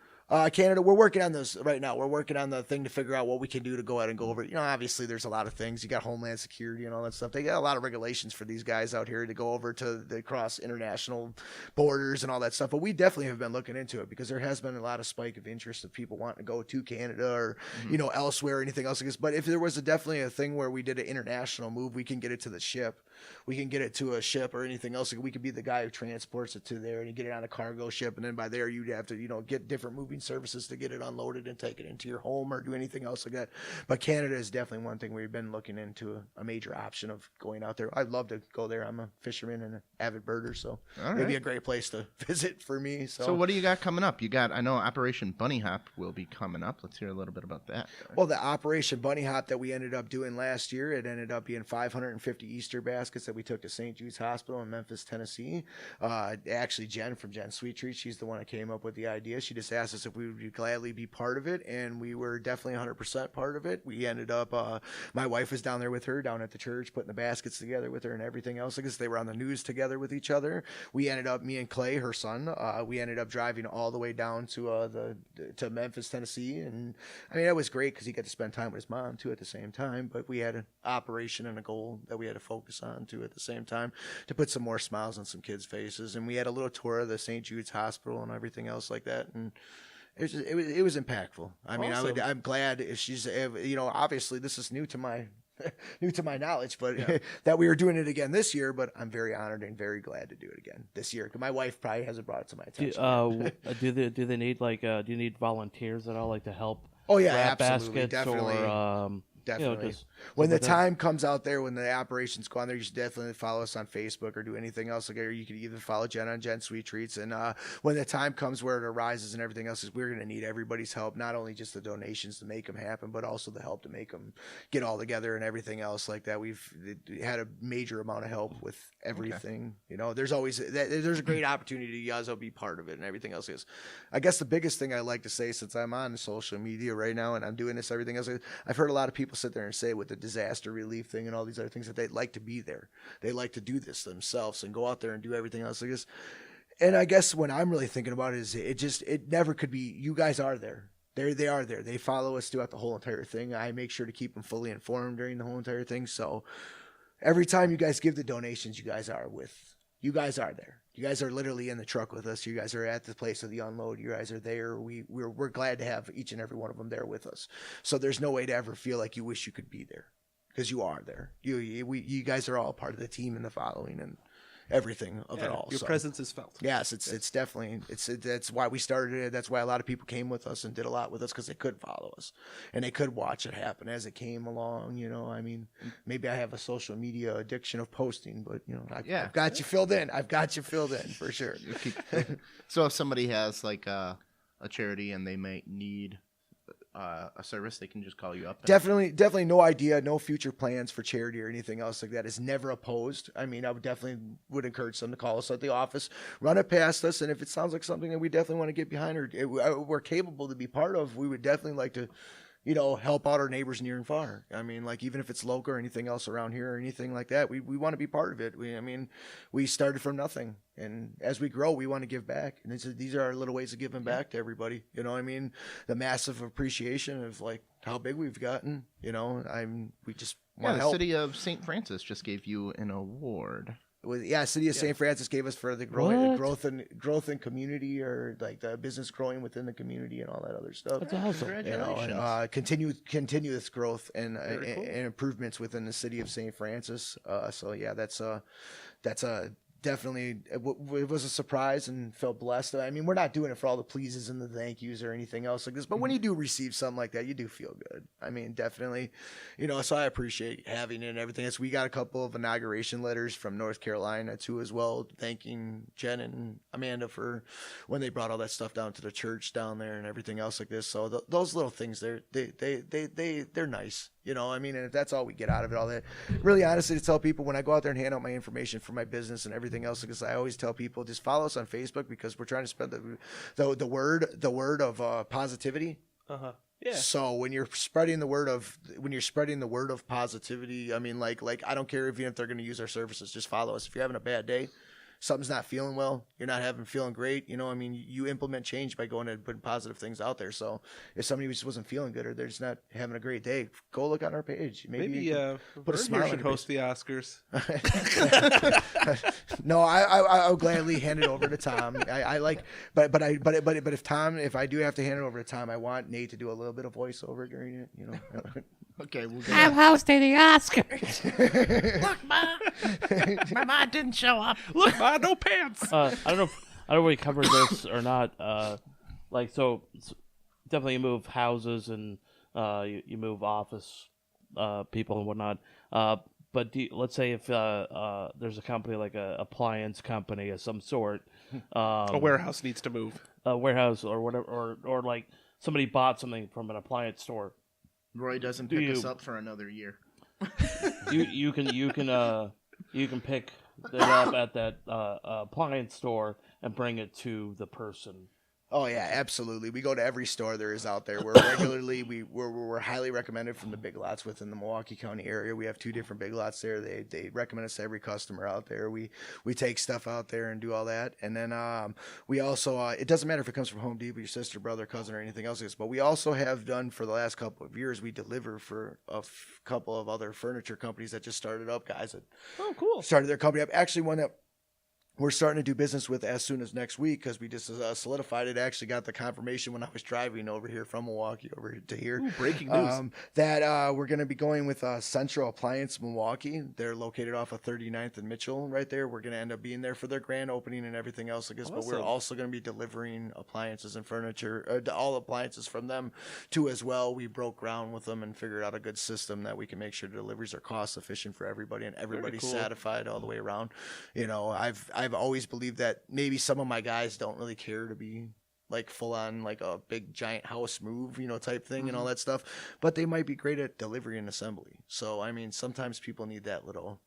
S3: Canada, we're working on this right now. We're working on the thing to figure out what we can do to go ahead and go over it. You know, obviously there's a lot of things. You got Homeland Security and all that stuff. They got a lot of regulations for these guys out here to go over to the cross international borders and all that stuff. But we definitely have been looking into it because there has been a lot of spike of interest of people wanting to go to Canada or, you know, elsewhere or anything else like this. But if there was definitely a thing where we did an international move, we can get it to the ship. we can get it to a ship or anything else. We could be the guy who transports it to there and you get it on a cargo ship, and then by there you'd have to, you know, get different moving services to get it unloaded and take it into your home or do anything else like that. But Canada is definitely one thing we've been looking into, a major option of going out there. I'd love to go there. I'm a fisherman and an avid birder, so it'd be a great place to visit for me.
S1: So what do you got coming up? You got, I know Operation Bunny Hop will be coming up. Let's hear a little bit about that.
S3: Well, the Operation Bunny Hop that we ended up doing last year, it ended up being 550 Easter baskets that we took to St. Jude's Hospital in Memphis, Tennessee. Actually, Jen from Jen Sweet Treat, she's the one that came up with the idea. She just asked us if we would gladly be part of it, and we were definitely 100% part of it. We ended up, my wife was down there with her, down at the church, putting the baskets together with her and everything else. I guess they were on the news together with each other. We ended up, me and Clay, her son, we ended up driving all the way down to Memphis, Tennessee, and I mean, that was great because he got to spend time with his mom too at the same time. But we had an operation and a goal that we had to focus on too at the same time to put some more smiles on some kids' faces. And we had a little tour of the St. Jude's Hospital and everything else like that. And it was impactful. I mean,
S2: Awesome.
S3: I'm glad if she's, you know, obviously this is new to my knowledge, but that we were doing it again this year. But I'm very honored and very glad to do it again this year. My wife probably hasn't brought it to my attention.
S4: Do they need do you need volunteers at all, like to help?
S3: Oh yeah,
S4: wrap
S3: absolutely,
S4: baskets
S3: definitely.
S4: Or,
S3: Definitely.
S4: just
S3: When the
S4: like that.
S3: time comes out there, when the operations go on there, you should definitely follow us on Facebook or do anything else. Like, or you can even follow Jen on Jen Sweet Treats. And when the time comes where it arises and everything else, we're going to need everybody's help, not only just the donations to make them happen, but also the help to make them get all together and everything else like that. We've had a major amount of help with everything. You know, there's always there's a great opportunity to you guys will be part of it and everything else is. I guess the biggest thing I like to say, since I'm on social media right now and I'm doing this, everything else, I've heard a lot of people sit there and say with the disaster relief thing and all these other things that they'd like to be there. They like to do this themselves and go out there and do everything else like this. And I guess what I'm really thinking about is it never could be, you guys are there. They are there. They follow us throughout the whole entire thing. I make sure to keep them fully informed during the whole entire thing. So every time you guys give the donations, you guys are there. You guys are literally in the truck with us. You guys are at the place of the unload. You guys are there. We're glad to have each and every one of them there with us. So there's no way to ever feel like you wish you could be there, because you are there. You guys are all part of the team and the following and everything of it all.
S2: Your
S3: So,
S2: presence is felt.
S3: yes, it's definitely that's why we started it. That's why a lot of people came with us and did a lot with us, because they could follow us and they could watch it happen as it came along. You know, I mean, maybe I have a social media addiction of posting, but you know, I've got you filled in. I've got you filled in for sure.
S1: So if somebody has like a charity and they might need a service, they can just call you up.
S3: Definitely no idea, no future plans for charity or anything else like that is never opposed. I mean, I would encourage them to call us at the office, run it past us, and if it sounds like something that we definitely want to get behind or we're capable to be part of, we would definitely like to, you know, help out our neighbors near and far. I mean, like, even if it's local or anything else around here or anything like that, we want to be part of it. We started from nothing, and as we grow, we want to give back. And these are our little ways of giving back to everybody. You know what I mean? The massive appreciation of like how big we've gotten. You know, we just want to
S1: the
S3: help.
S1: city of St. Francis just gave you an award.
S3: City of St. Francis gave us for the growth and community, or like the business growing within the community and all that other stuff.
S4: That's awesome.
S3: You know, continuous growth and improvements within the city of St. Francis. So yeah, that's definitely, it was a surprise and felt blessed. I mean, we're not doing it for all the pleases and the thank yous or anything else like this, but when you do receive something like that, you do feel good. I mean, definitely, you know, so I appreciate having it and everything. So we got a couple of inauguration letters from North Carolina too, as well, thanking Jen and Amanda for when they brought all that stuff down to the church down there and everything else like this. So those little things, they're nice. You know, I mean, and if that's all we get out of it, all that, really honestly, to tell people when I go out there and hand out my information for my business and everything else, because I always tell people, just follow us on Facebook, because we're trying to spread the word of positivity.
S2: Yeah.
S3: So when you're spreading the word of positivity, I mean, like I don't care even if they're going to use our services, just follow us. If you're having a bad day, something's not feeling well, you're not feeling great, you know, I mean, you implement change by going and putting positive things out there. So if somebody just wasn't feeling good or they're just not having a great day, go look on our page. Maybe
S2: put a smile should host the Oscars.
S3: No, I'll gladly hand it over to Tom. But if I do have to hand it over to Tom, I want Nate to do a little bit of voiceover during it, you know.
S1: Okay, we'll
S4: I'm
S1: get
S4: hosting the Oscars.
S1: Look, Ma! My mom didn't show up.
S2: Look, Ma, no pants.
S4: I don't know if we covered this or not. So definitely you move houses and you move office people and whatnot. But let's say if there's a company like a appliance company of some sort,
S2: A warehouse needs to move.
S4: a warehouse or whatever, or like somebody bought something from an appliance store.
S1: Roy doesn't
S4: Do
S1: pick us
S4: you-
S1: up for another year.
S4: You can pick it up at that appliance store and bring it to the person.
S3: Oh yeah, absolutely. We go to every store there is out there. We're highly recommended from the Big Lots within the Milwaukee County area. We have 2 different Big Lots there. They recommend us to every customer out there. We take stuff out there and do all that. And then we also it doesn't matter if it comes from Home Depot, your sister, brother, cousin, or anything else. But we also have done for the last couple of years. We deliver for a couple of other furniture companies that just started up. Guys that started their company up. Actually, one that we're starting to do business with as soon as next week because we just solidified it. Actually got the confirmation when I was driving over here from Milwaukee over to here.
S2: Ooh, breaking news.
S3: That we're going to be going with Central Appliance Milwaukee. They're located off of 39th and Mitchell right there. We're going to end up being there for their grand opening and everything else, I guess. But we're
S2: Awesome.
S3: also going to be delivering appliances and furniture, all appliances from them too as well. We broke ground with them and figured out a good system that we can make sure deliveries are cost efficient for everybody and everybody's
S2: cool.
S3: satisfied all the way around. You know, I've always believed that maybe some of my guys don't really care to be like full on like a big giant house move, you know, type thing and all that stuff, but they might be great at delivery and assembly. So, I mean, sometimes people need that little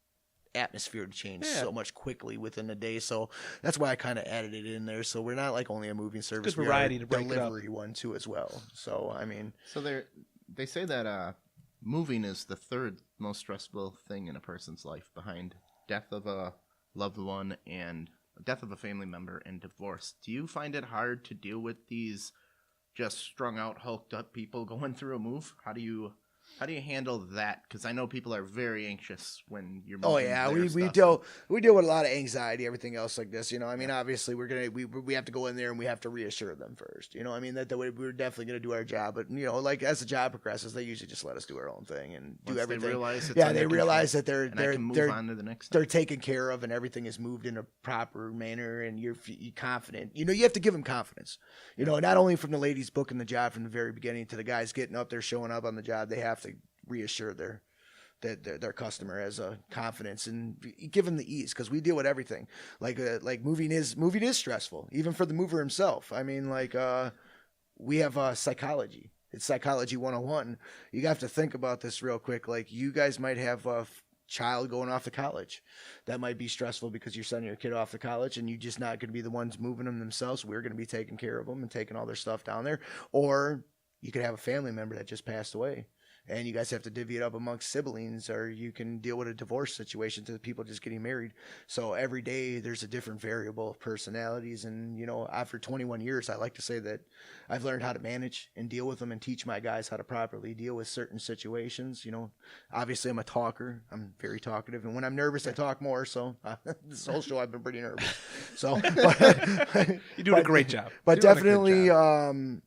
S3: atmosphere to change so much quickly within a day. So that's why I kind of added it in there. So we're not like only a moving service,
S2: good
S3: we are
S2: variety
S3: a
S2: to break it up.
S3: delivery one too as well. So, I mean,
S1: So they say that moving is the third most stressful thing in a person's life behind death of a loved one and death of a family member and divorce. Do you find it hard to deal with these just strung out, hulked up people going through a move? How do you handle that? Because I know people are very anxious when you're moving.
S3: oh yeah,
S1: their
S3: we
S1: stuff.
S3: deal with a lot of anxiety, everything else like this. You know, I mean, obviously we have to go in there and we have to reassure them first. You know, I mean that we're definitely gonna do our job, but you know, like as the job progresses, they usually just let us do our own thing and do
S1: Once
S3: everything.
S1: They realize it's
S3: yeah,
S1: under
S3: they realize
S1: control,
S3: that
S1: and I can move on to the next
S3: they're
S1: step.
S3: taken care of and everything is moved in a proper manner and you're confident. You know, you have to give them confidence. You know, not only from the ladies booking the job from the very beginning to the guys getting up there, showing up on the job, they have to reassure their customer has a confidence and give them the ease because we deal with everything. Like moving is stressful, even for the mover himself. I mean, like we have psychology. It's psychology 101. You have to think about this real quick. Like you guys might have a child going off to college. That might be stressful because you're sending your kid off to college and you're just not going to be the ones moving them themselves. We're going to be taking care of them and taking all their stuff down there. Or you could have a family member that just passed away and you guys have to divvy it up amongst siblings, or you can deal with a divorce situation to people just getting married. So every day there's a different variable of personalities. And, you know, after 21 years, I like to say that I've learned how to manage and deal with them and teach my guys how to properly deal with certain situations. You know, obviously I'm a talker. I'm very talkative. And when I'm nervous, I talk more. So this whole show, I've been pretty nervous. So
S2: You're doing a great job.
S3: But
S2: You're doing a good
S3: definitely,
S2: job.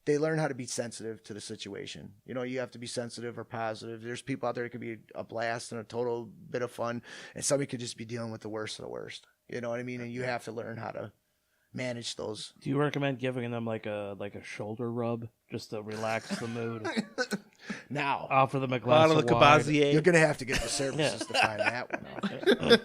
S3: they learn how to be sensitive to the situation. You know, you have to be sensitive or positive. There's people out there that could be a blast and a total bit of fun, and somebody could just be dealing with the worst of the worst. You know what I mean? And you have to learn how to manage those.
S4: Do you recommend giving them like a shoulder rub just to relax the mood?
S3: Now,
S4: Offer them a glass
S2: Bottle
S4: of
S2: of
S4: wine.
S2: Cavazier.
S3: you're going to have to get the services to find that one out.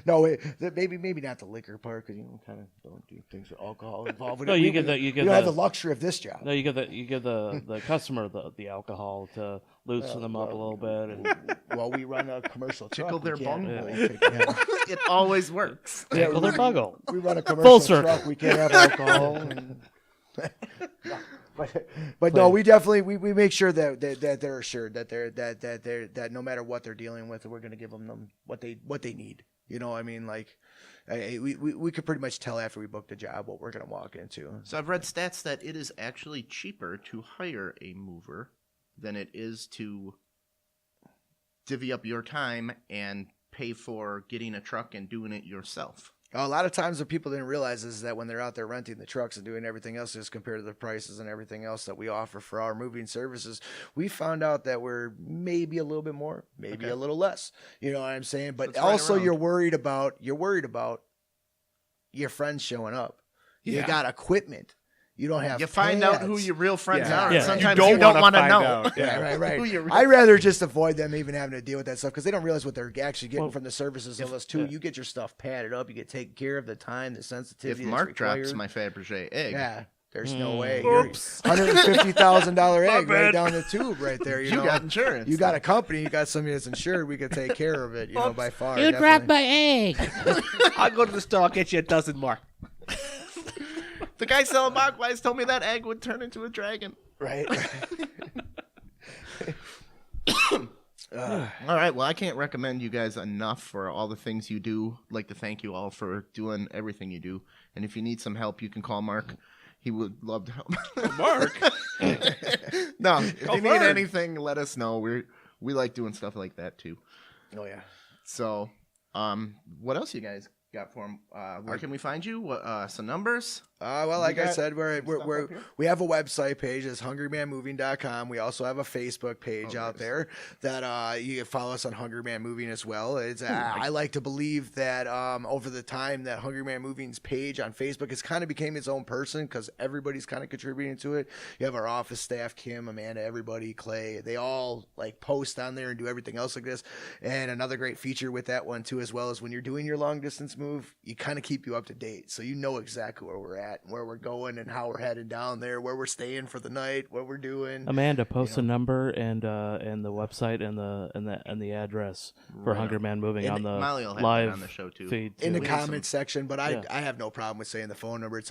S3: No, maybe not the liquor part because you kind of don't do things with alcohol involved. With
S4: No,
S3: it.
S4: you
S3: We
S4: get
S3: don't have the luxury of this job.
S4: No, you give the customer the alcohol to loosen them up a little bit. And
S3: Well, we run a commercial truck.
S1: Tickle
S3: we
S1: their
S3: can't
S1: bunghole.
S3: really take- yeah.
S1: It always works.
S3: Yeah,
S4: tickle their buggle.
S3: We run a commercial
S4: circle.
S3: truck. We can't have alcohol. But no, we definitely we make sure that they're assured that no matter what they're dealing with, we're going to give them what they need. You know, I mean, like we could pretty much tell after we book the job what we're going to walk into.
S1: So I've read stats that it is actually cheaper to hire a mover than it is to divvy up your time and pay for getting a truck and doing it yourself.
S3: A lot of times what people didn't realize is that when they're out there renting the trucks and doing everything else, just compared to the prices and everything else that we offer for our moving services, we found out that we're maybe a little bit more, maybe a little less. You know what I'm saying? But
S1: So it's right
S3: also
S1: around.
S3: you're worried about your friends showing up. You
S2: Yeah.
S3: got equipment. You don't have
S1: You find out
S3: pads.
S1: who your real friends
S2: Yeah.
S1: are.
S4: Yeah.
S1: And sometimes
S2: You
S1: you
S2: don't
S1: don't
S2: wanna
S1: want to
S2: find
S1: know.
S2: out.
S3: Yeah, right.
S1: Who your real-
S3: I'd rather just avoid them even having to deal with that stuff because they don't realize what they're actually getting
S4: Well,
S3: from the services of us too. You get your stuff padded up, you get taken care of, the time, the
S1: If
S3: sensitivity. that's
S1: Mark drops
S3: required.
S1: my Fabergé egg,
S3: Yeah, there's no way.
S2: Oops.
S3: $150,000 egg right
S2: bad.
S3: down the tube right there. You,
S1: you
S3: know?
S1: got insurance.
S3: You got a company, you got somebody that's insured. We could take care of it, you know, by far.
S4: You dropped
S3: definitely.
S4: my egg.
S2: I'll go to the store. I'll get you a dozen more.
S1: The guy selling Mogwais told me that egg would turn into a dragon.
S3: Right.
S1: All right. Well, I can't recommend you guys enough for all the things you do. I'd like to thank you all for doing everything you do. And if you need some help, you can call Mark. He would love to help.
S2: Mark?
S1: No, if
S2: Call
S1: you need
S2: Vern.
S1: anything, let us know. We like doing stuff like that too.
S3: Oh yeah.
S1: So, what else you guys got for him? Where can we find you? What some numbers?
S3: Well, like I
S1: got
S3: said,
S1: stuff up here?
S3: we have a website page. It's hungrymanmoving.com. We also have a Facebook page out
S1: nice.
S3: there that you can follow us on Hungry Man Moving as well. It's I like to believe that over the time that Hungry Man Moving's page on Facebook has kind of became its own person because everybody's kind of contributing to it. You have our office staff, Kim, Amanda, everybody, Clay. They all like post on there and do everything else like this. And another great feature with that one too, as well, is when you're doing your long distance move, you kind of keep you up to date, so you know exactly where we're at, where we're going, and how we're headed down there, where we're staying for the night, what we're doing.
S4: Amanda, post a number and the website and the address for
S1: Right
S4: Hungry
S1: on.
S4: Man Moving
S1: And
S4: on the
S1: Molly will have
S4: live
S1: that on the show, too.
S4: feed.
S3: In the
S1: We have
S3: comments section, but I
S4: Yeah.
S3: have no problem with saying the phone number. It's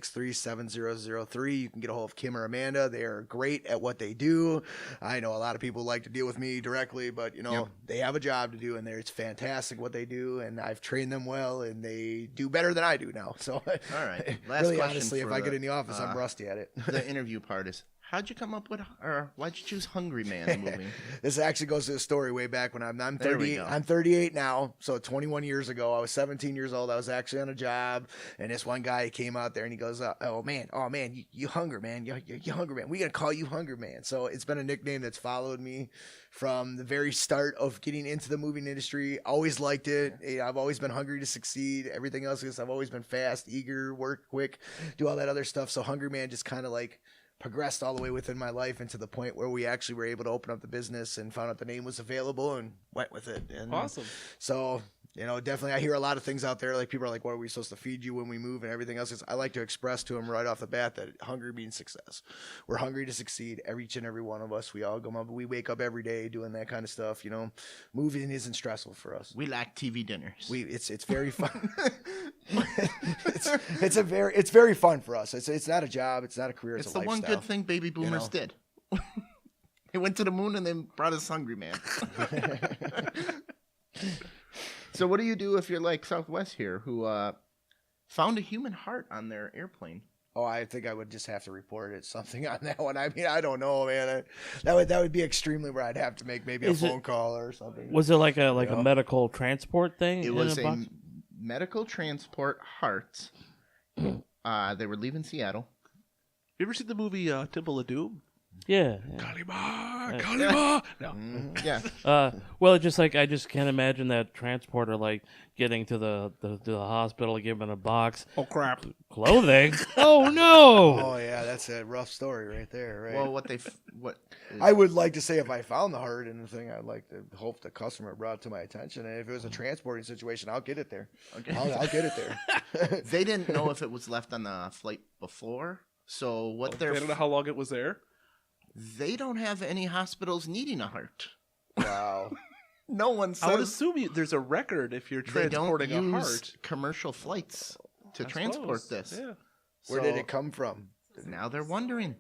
S3: 414-763-7003. You can get a hold of Kim or Amanda. They are great at what they do. I know a lot of people like to deal with me directly, but you know,
S1: Yep.
S3: they have a job to do, and it's fantastic what they do, and I've trained them well, and they do better than I do now. So,
S1: All right. Last
S3: really
S1: question
S3: honestly, if
S1: for
S3: I get in the office, I'm rusty at it.
S1: The interview part is, how'd you come up with, or why'd you choose Hungry Man moving?
S3: This actually goes to a story way back when I'm
S1: There we
S3: 38.
S1: go.
S3: I'm 38 now, so 21 years ago, I was 17 years old. I was actually on a job, and this one guy came out there and he goes, "Oh man, you Hungry Man, you Hungry Man. We gotta call you Hungry Man." So it's been a nickname that's followed me from the very start of getting into the moving industry. Always liked it. I've always been hungry to succeed. Everything else is I've always been fast, eager, work quick, do all that other stuff. So Hungry Man just kind of like progressed all the way within my life, and to the point where we actually were able to open up the business and found out the name was available and went with it. And
S2: Awesome.
S3: so, you know, definitely I hear a lot of things out there. Like people are like, what are we supposed to feed you when we move and everything else? I like to express to them right off the bat that hungry means success. We're hungry to succeed. Each and every one of us. We all go up. We wake up every day doing that kind of stuff. You know, moving isn't stressful for us.
S1: We like TV dinners.
S3: It's very fun. it's very fun for us. It's not a job. It's not a career.
S1: It's
S3: a
S1: the one
S3: lifestyle.
S1: good thing baby boomers
S3: know?
S1: did. They went to the moon and then brought us Hungry Man. So what do you do if you're like Southwest here, who found a human heart on their airplane?
S3: Oh, I think I would just have to report it, something on that one. I mean, I don't know, man. That would be extremely rare. I'd have to make maybe
S4: Is
S3: a
S4: it-
S3: phone call or something.
S4: Was it like a
S3: Yeah.
S4: medical transport thing?
S1: It
S4: in
S1: was
S4: a
S1: a
S4: box?
S1: medical transport heart. They were leaving Seattle.
S2: You ever seen the movie Temple of Doom?
S4: Yeah.
S2: Kalima, Kalima. No.
S1: Yeah.
S4: Well, it's just like I just can't imagine that transporter like getting to the hospital, given a box,
S2: Oh crap!
S4: clothing. Oh no!
S3: Oh yeah, that's a rough story right there, right?
S1: Well, what
S3: I would like to say if I found the heart and the thing, I'd like to hope the customer brought it to my attention. And if it was a transporting situation, I'll get it there.
S1: Okay.
S3: I'll get it there.
S1: They didn't know if it was left on the flight before. So what
S2: I don't know how long it was there.
S1: they don't have any hospitals needing a heart.
S3: Wow.
S1: No one
S2: I would
S1: says
S2: assume there's a record if you're
S1: they don't
S2: transporting a
S1: use
S2: heart.
S1: commercial flights to
S2: I
S1: transport
S2: suppose.
S1: this.
S2: Yeah.
S3: Where did
S1: So
S3: it come from?
S1: Now they're wondering.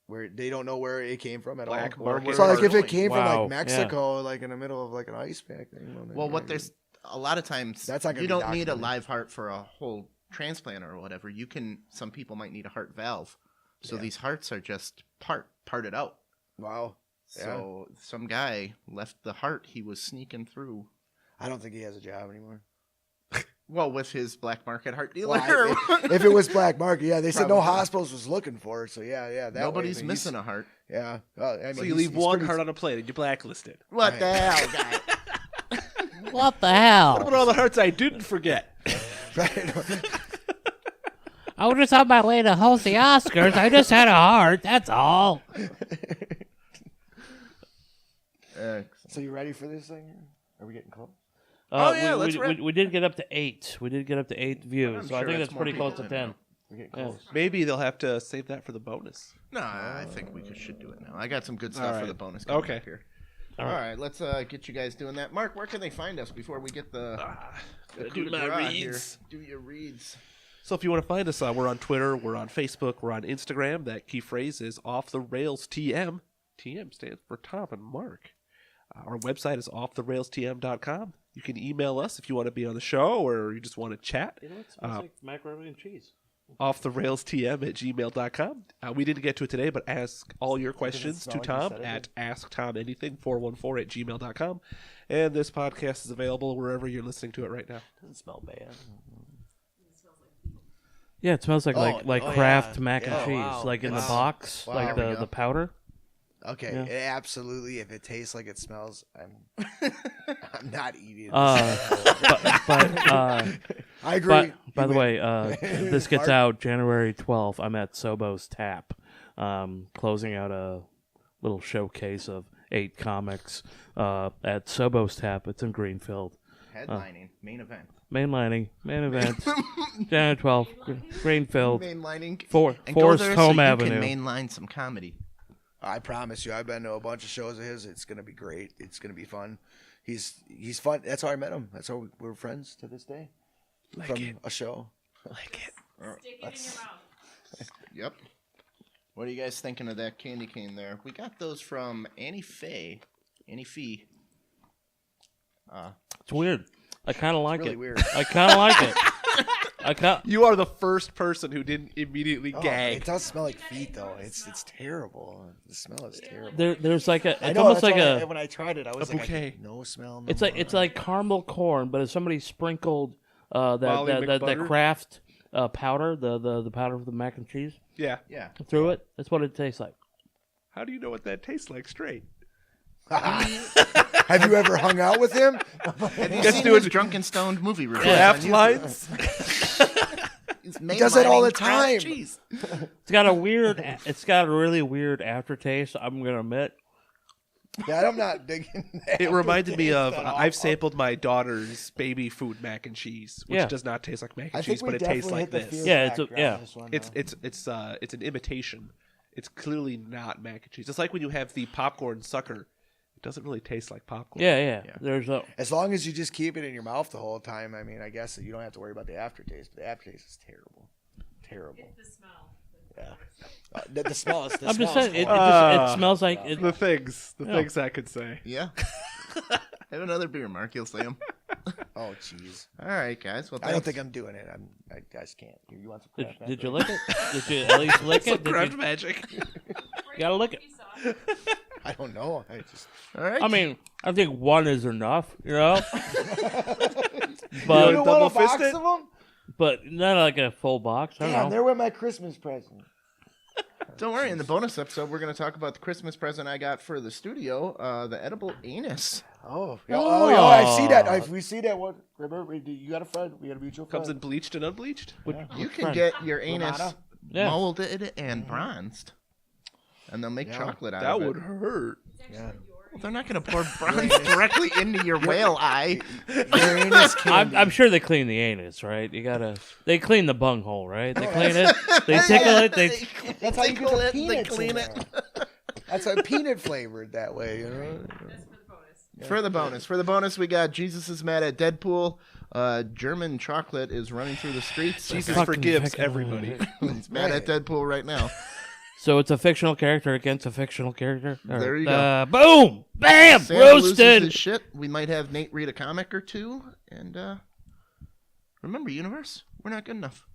S3: Where they don't know where it came from at
S2: Black
S3: all.
S2: market
S3: So like if it
S1: heart.
S3: came from
S4: Wow,
S3: like Mexico, like in the middle of like an ice pack thing.
S1: Well, what there's a lot of times
S3: That's not gonna
S1: you
S3: be
S1: don't need a
S3: documented.
S1: live heart for a whole transplant or whatever. You can. Some people might need a heart valve. So
S3: Yeah.
S1: these hearts are just parted out.
S3: Wow.
S1: So some guy left the heart he was sneaking through.
S3: I don't think he has a job anymore.
S1: Well, with his black market heart dealer.
S3: Well, if it was black market, yeah, they said no
S1: Probably.
S3: hospitals was looking for it. So yeah, that
S1: Nobody's
S3: way, I mean,
S1: missing a heart.
S3: Yeah,
S2: So you leave one heart on a plate and you blacklisted.
S1: What
S3: Right.
S1: the hell, guy?
S4: What the hell?
S2: What about all the hearts I didn't forget?
S3: Right.
S4: I was just on my way to host the Oscars. I just had a heart. That's all.
S3: So you ready for this thing? Are we getting close?
S4: We did get up to 8. We did get up to 8 views,
S1: I'm
S4: so I
S1: sure
S4: think
S1: it's
S4: that's
S1: more
S4: pretty close
S1: people
S4: to
S1: than
S4: 10.
S3: We're getting
S4: Yeah.
S3: close.
S2: Maybe they'll have to save that for the bonus.
S1: No, I think we should do it now. I got some good stuff for
S2: right.
S1: the bonus coming
S2: Okay.
S1: up here. All right, let's get you guys doing that. Mark, where can they find us before we get the
S2: Do
S1: coup de
S2: my
S1: grace
S2: reads.
S1: here? Do your reads.
S2: So if you want to find us, we're on Twitter, we're on Facebook, we're on Instagram. That key phrase is Off the Rails TM. TM stands for Tom and Mark. Our website is offtherailstm.com. You can email us if you want to be on the show or you just want to chat.
S4: You know, it smells like macaroni and cheese.
S2: offtherailstm@gmail.com. We didn't get to it today, but ask all your questions
S3: smell
S2: to
S3: like you
S2: Tom
S3: said it
S2: at asktomanything414@gmail.com. And this podcast is available wherever you're listening to it right now.
S3: Doesn't smell bad.
S4: Yeah, it smells like
S3: Oh,
S4: Kraft
S3: yeah.
S4: mac and
S3: Yeah,
S4: cheese,
S3: wow.
S4: like in the
S3: Wow.
S4: box,
S3: Wow.
S4: like
S1: There we
S4: the
S1: go.
S4: powder.
S3: Okay,
S4: Yeah.
S3: absolutely. If it tastes like it smells, I'm not eating.
S4: But
S3: I agree.
S4: by the
S3: You
S4: way,
S3: win.
S4: this gets
S3: Mark?
S4: out January 12th. I'm at Sobo's Tap, closing out a little showcase of 8 comics at Sobo's Tap. It's in Greenfield.
S1: Headlining, main event.
S4: Main event, January 12th, Greenfield,
S1: Mainlining.
S4: Forest
S1: And go there
S4: Home
S1: so
S4: Avenue.
S1: You can mainline some comedy.
S3: I promise you, I've been to a bunch of shows of his. It's gonna be great. It's gonna be fun. He's fun. That's how I met him. That's how we're friends to this day. From a show.
S2: Like it.
S5: Stick it in your mouth.
S1: Yep. What are you guys thinking of that candy cane there? We got those from Annie Fee.
S4: It's weird. I kind of like
S3: Really
S4: it.
S3: weird.
S4: I kind of like it.
S2: You are the first person who didn't immediately
S3: Oh,
S2: gag.
S3: it does smell like feet, though. It's terrible. The smell is terrible.
S4: There's like a.
S3: I
S4: It's
S3: know,
S4: almost
S3: that's
S4: like
S3: why
S4: a.
S3: when I tried it, I was like,
S2: bouquet.
S3: no smell. No
S4: It's like caramel corn, but if somebody sprinkled
S2: Molly
S4: that
S2: McButter?
S4: Kraft powder, the powder for the mac and cheese
S2: Yeah.
S1: Yeah.
S4: through it. That's what it tastes like.
S2: How do you know what that tastes like straight?
S3: Have you ever hung out with him?
S1: Have you
S2: Guess
S1: seen
S2: doing
S1: his Drunken Stoned movie review?
S2: Craft lines?
S1: He
S3: does that all the time.
S1: Cheese.
S4: It's got a weird. It's got a really weird aftertaste. I'm gonna admit.
S3: Yeah, I'm not digging that.
S2: It reminded me of
S3: At all.
S2: I've sampled my daughter's baby food mac and cheese, which
S4: Yeah.
S2: does not taste like mac
S3: I
S2: and
S3: think
S2: cheese,
S3: we
S2: but it tastes
S3: definitely
S2: like
S3: hit the
S2: this.
S3: fear
S4: Yeah, it's
S3: factor
S4: a- yeah.
S3: on this one,
S2: It's it's an imitation. It's clearly not mac and cheese. It's like when you have the popcorn sucker. It doesn't really taste like popcorn.
S4: Yeah. There's a.
S3: As long as you just keep it in your mouth the whole time, I mean, I guess you don't have to worry about the aftertaste. But the aftertaste is terrible, terrible.
S5: It's the smell.
S3: Yeah, the smell is. The
S4: I'm just
S3: smell is
S4: saying. It
S3: horrible.
S4: smells like. It,
S2: The things
S4: Yeah.
S2: I could say.
S1: Yeah. Have another beer, Mark. You'll see him.
S3: Oh, jeez.
S1: All right, guys. Well,
S3: I don't
S1: thanks.
S3: think I'm doing it. I just can't. You want some
S4: did,
S3: Kraft
S4: did you
S3: Mac?
S4: lick it? Did you at least lick it? Did
S2: Craft
S4: you,
S2: magic.
S4: you gotta lick it.
S5: You saw it.
S3: I don't know. I just.
S1: All right.
S4: I mean, I think one is enough. You know.
S3: You
S4: But
S3: don't want a box
S2: fist it?
S3: of them?
S4: but not like a full box. I
S3: Damn,
S4: don't know.
S3: they're with my Christmas present.
S1: Don't worry. In the bonus episode, we're going to talk about the Christmas present I got for the studio, the edible anus.
S3: Oh, I see that. We see that. What? Remember, you got a friend. We got a mutual friend.
S2: Comes in bleached and unbleached.
S1: You can
S4: friend.
S1: get your anus
S3: Ramada?
S4: Yeah.
S1: molded and bronzed, and they'll make chocolate out
S2: That
S1: of
S2: would
S1: it.
S2: hurt.
S5: It's actually
S3: Yeah.
S1: Well, they're not going to pour bronze directly into your whale eye.
S3: Your anus candy.
S4: I'm sure they clean the anus, right? You gotta. They clean the bunghole, right? They clean it. They tickle it. They.
S3: That's how you get
S1: tickle
S3: the
S1: it, they
S3: peanuts
S1: clean
S3: in
S1: it.
S3: there. That's how peanut flavored that way. You know?
S5: That's for the bonus.
S1: For the bonus, we got Jesus is mad at Deadpool. German chocolate is running through the streets.
S2: Jesus
S4: Fucking
S2: forgives
S4: heck.
S2: everybody.
S1: He's mad at Deadpool right now.
S4: So it's a fictional character against a fictional character.
S1: There you go.
S4: Boom! Bam!
S1: Sam loses
S4: Roasted.
S1: his shit. We might have Nate read a comic or two. And remember, universe, we're not good enough.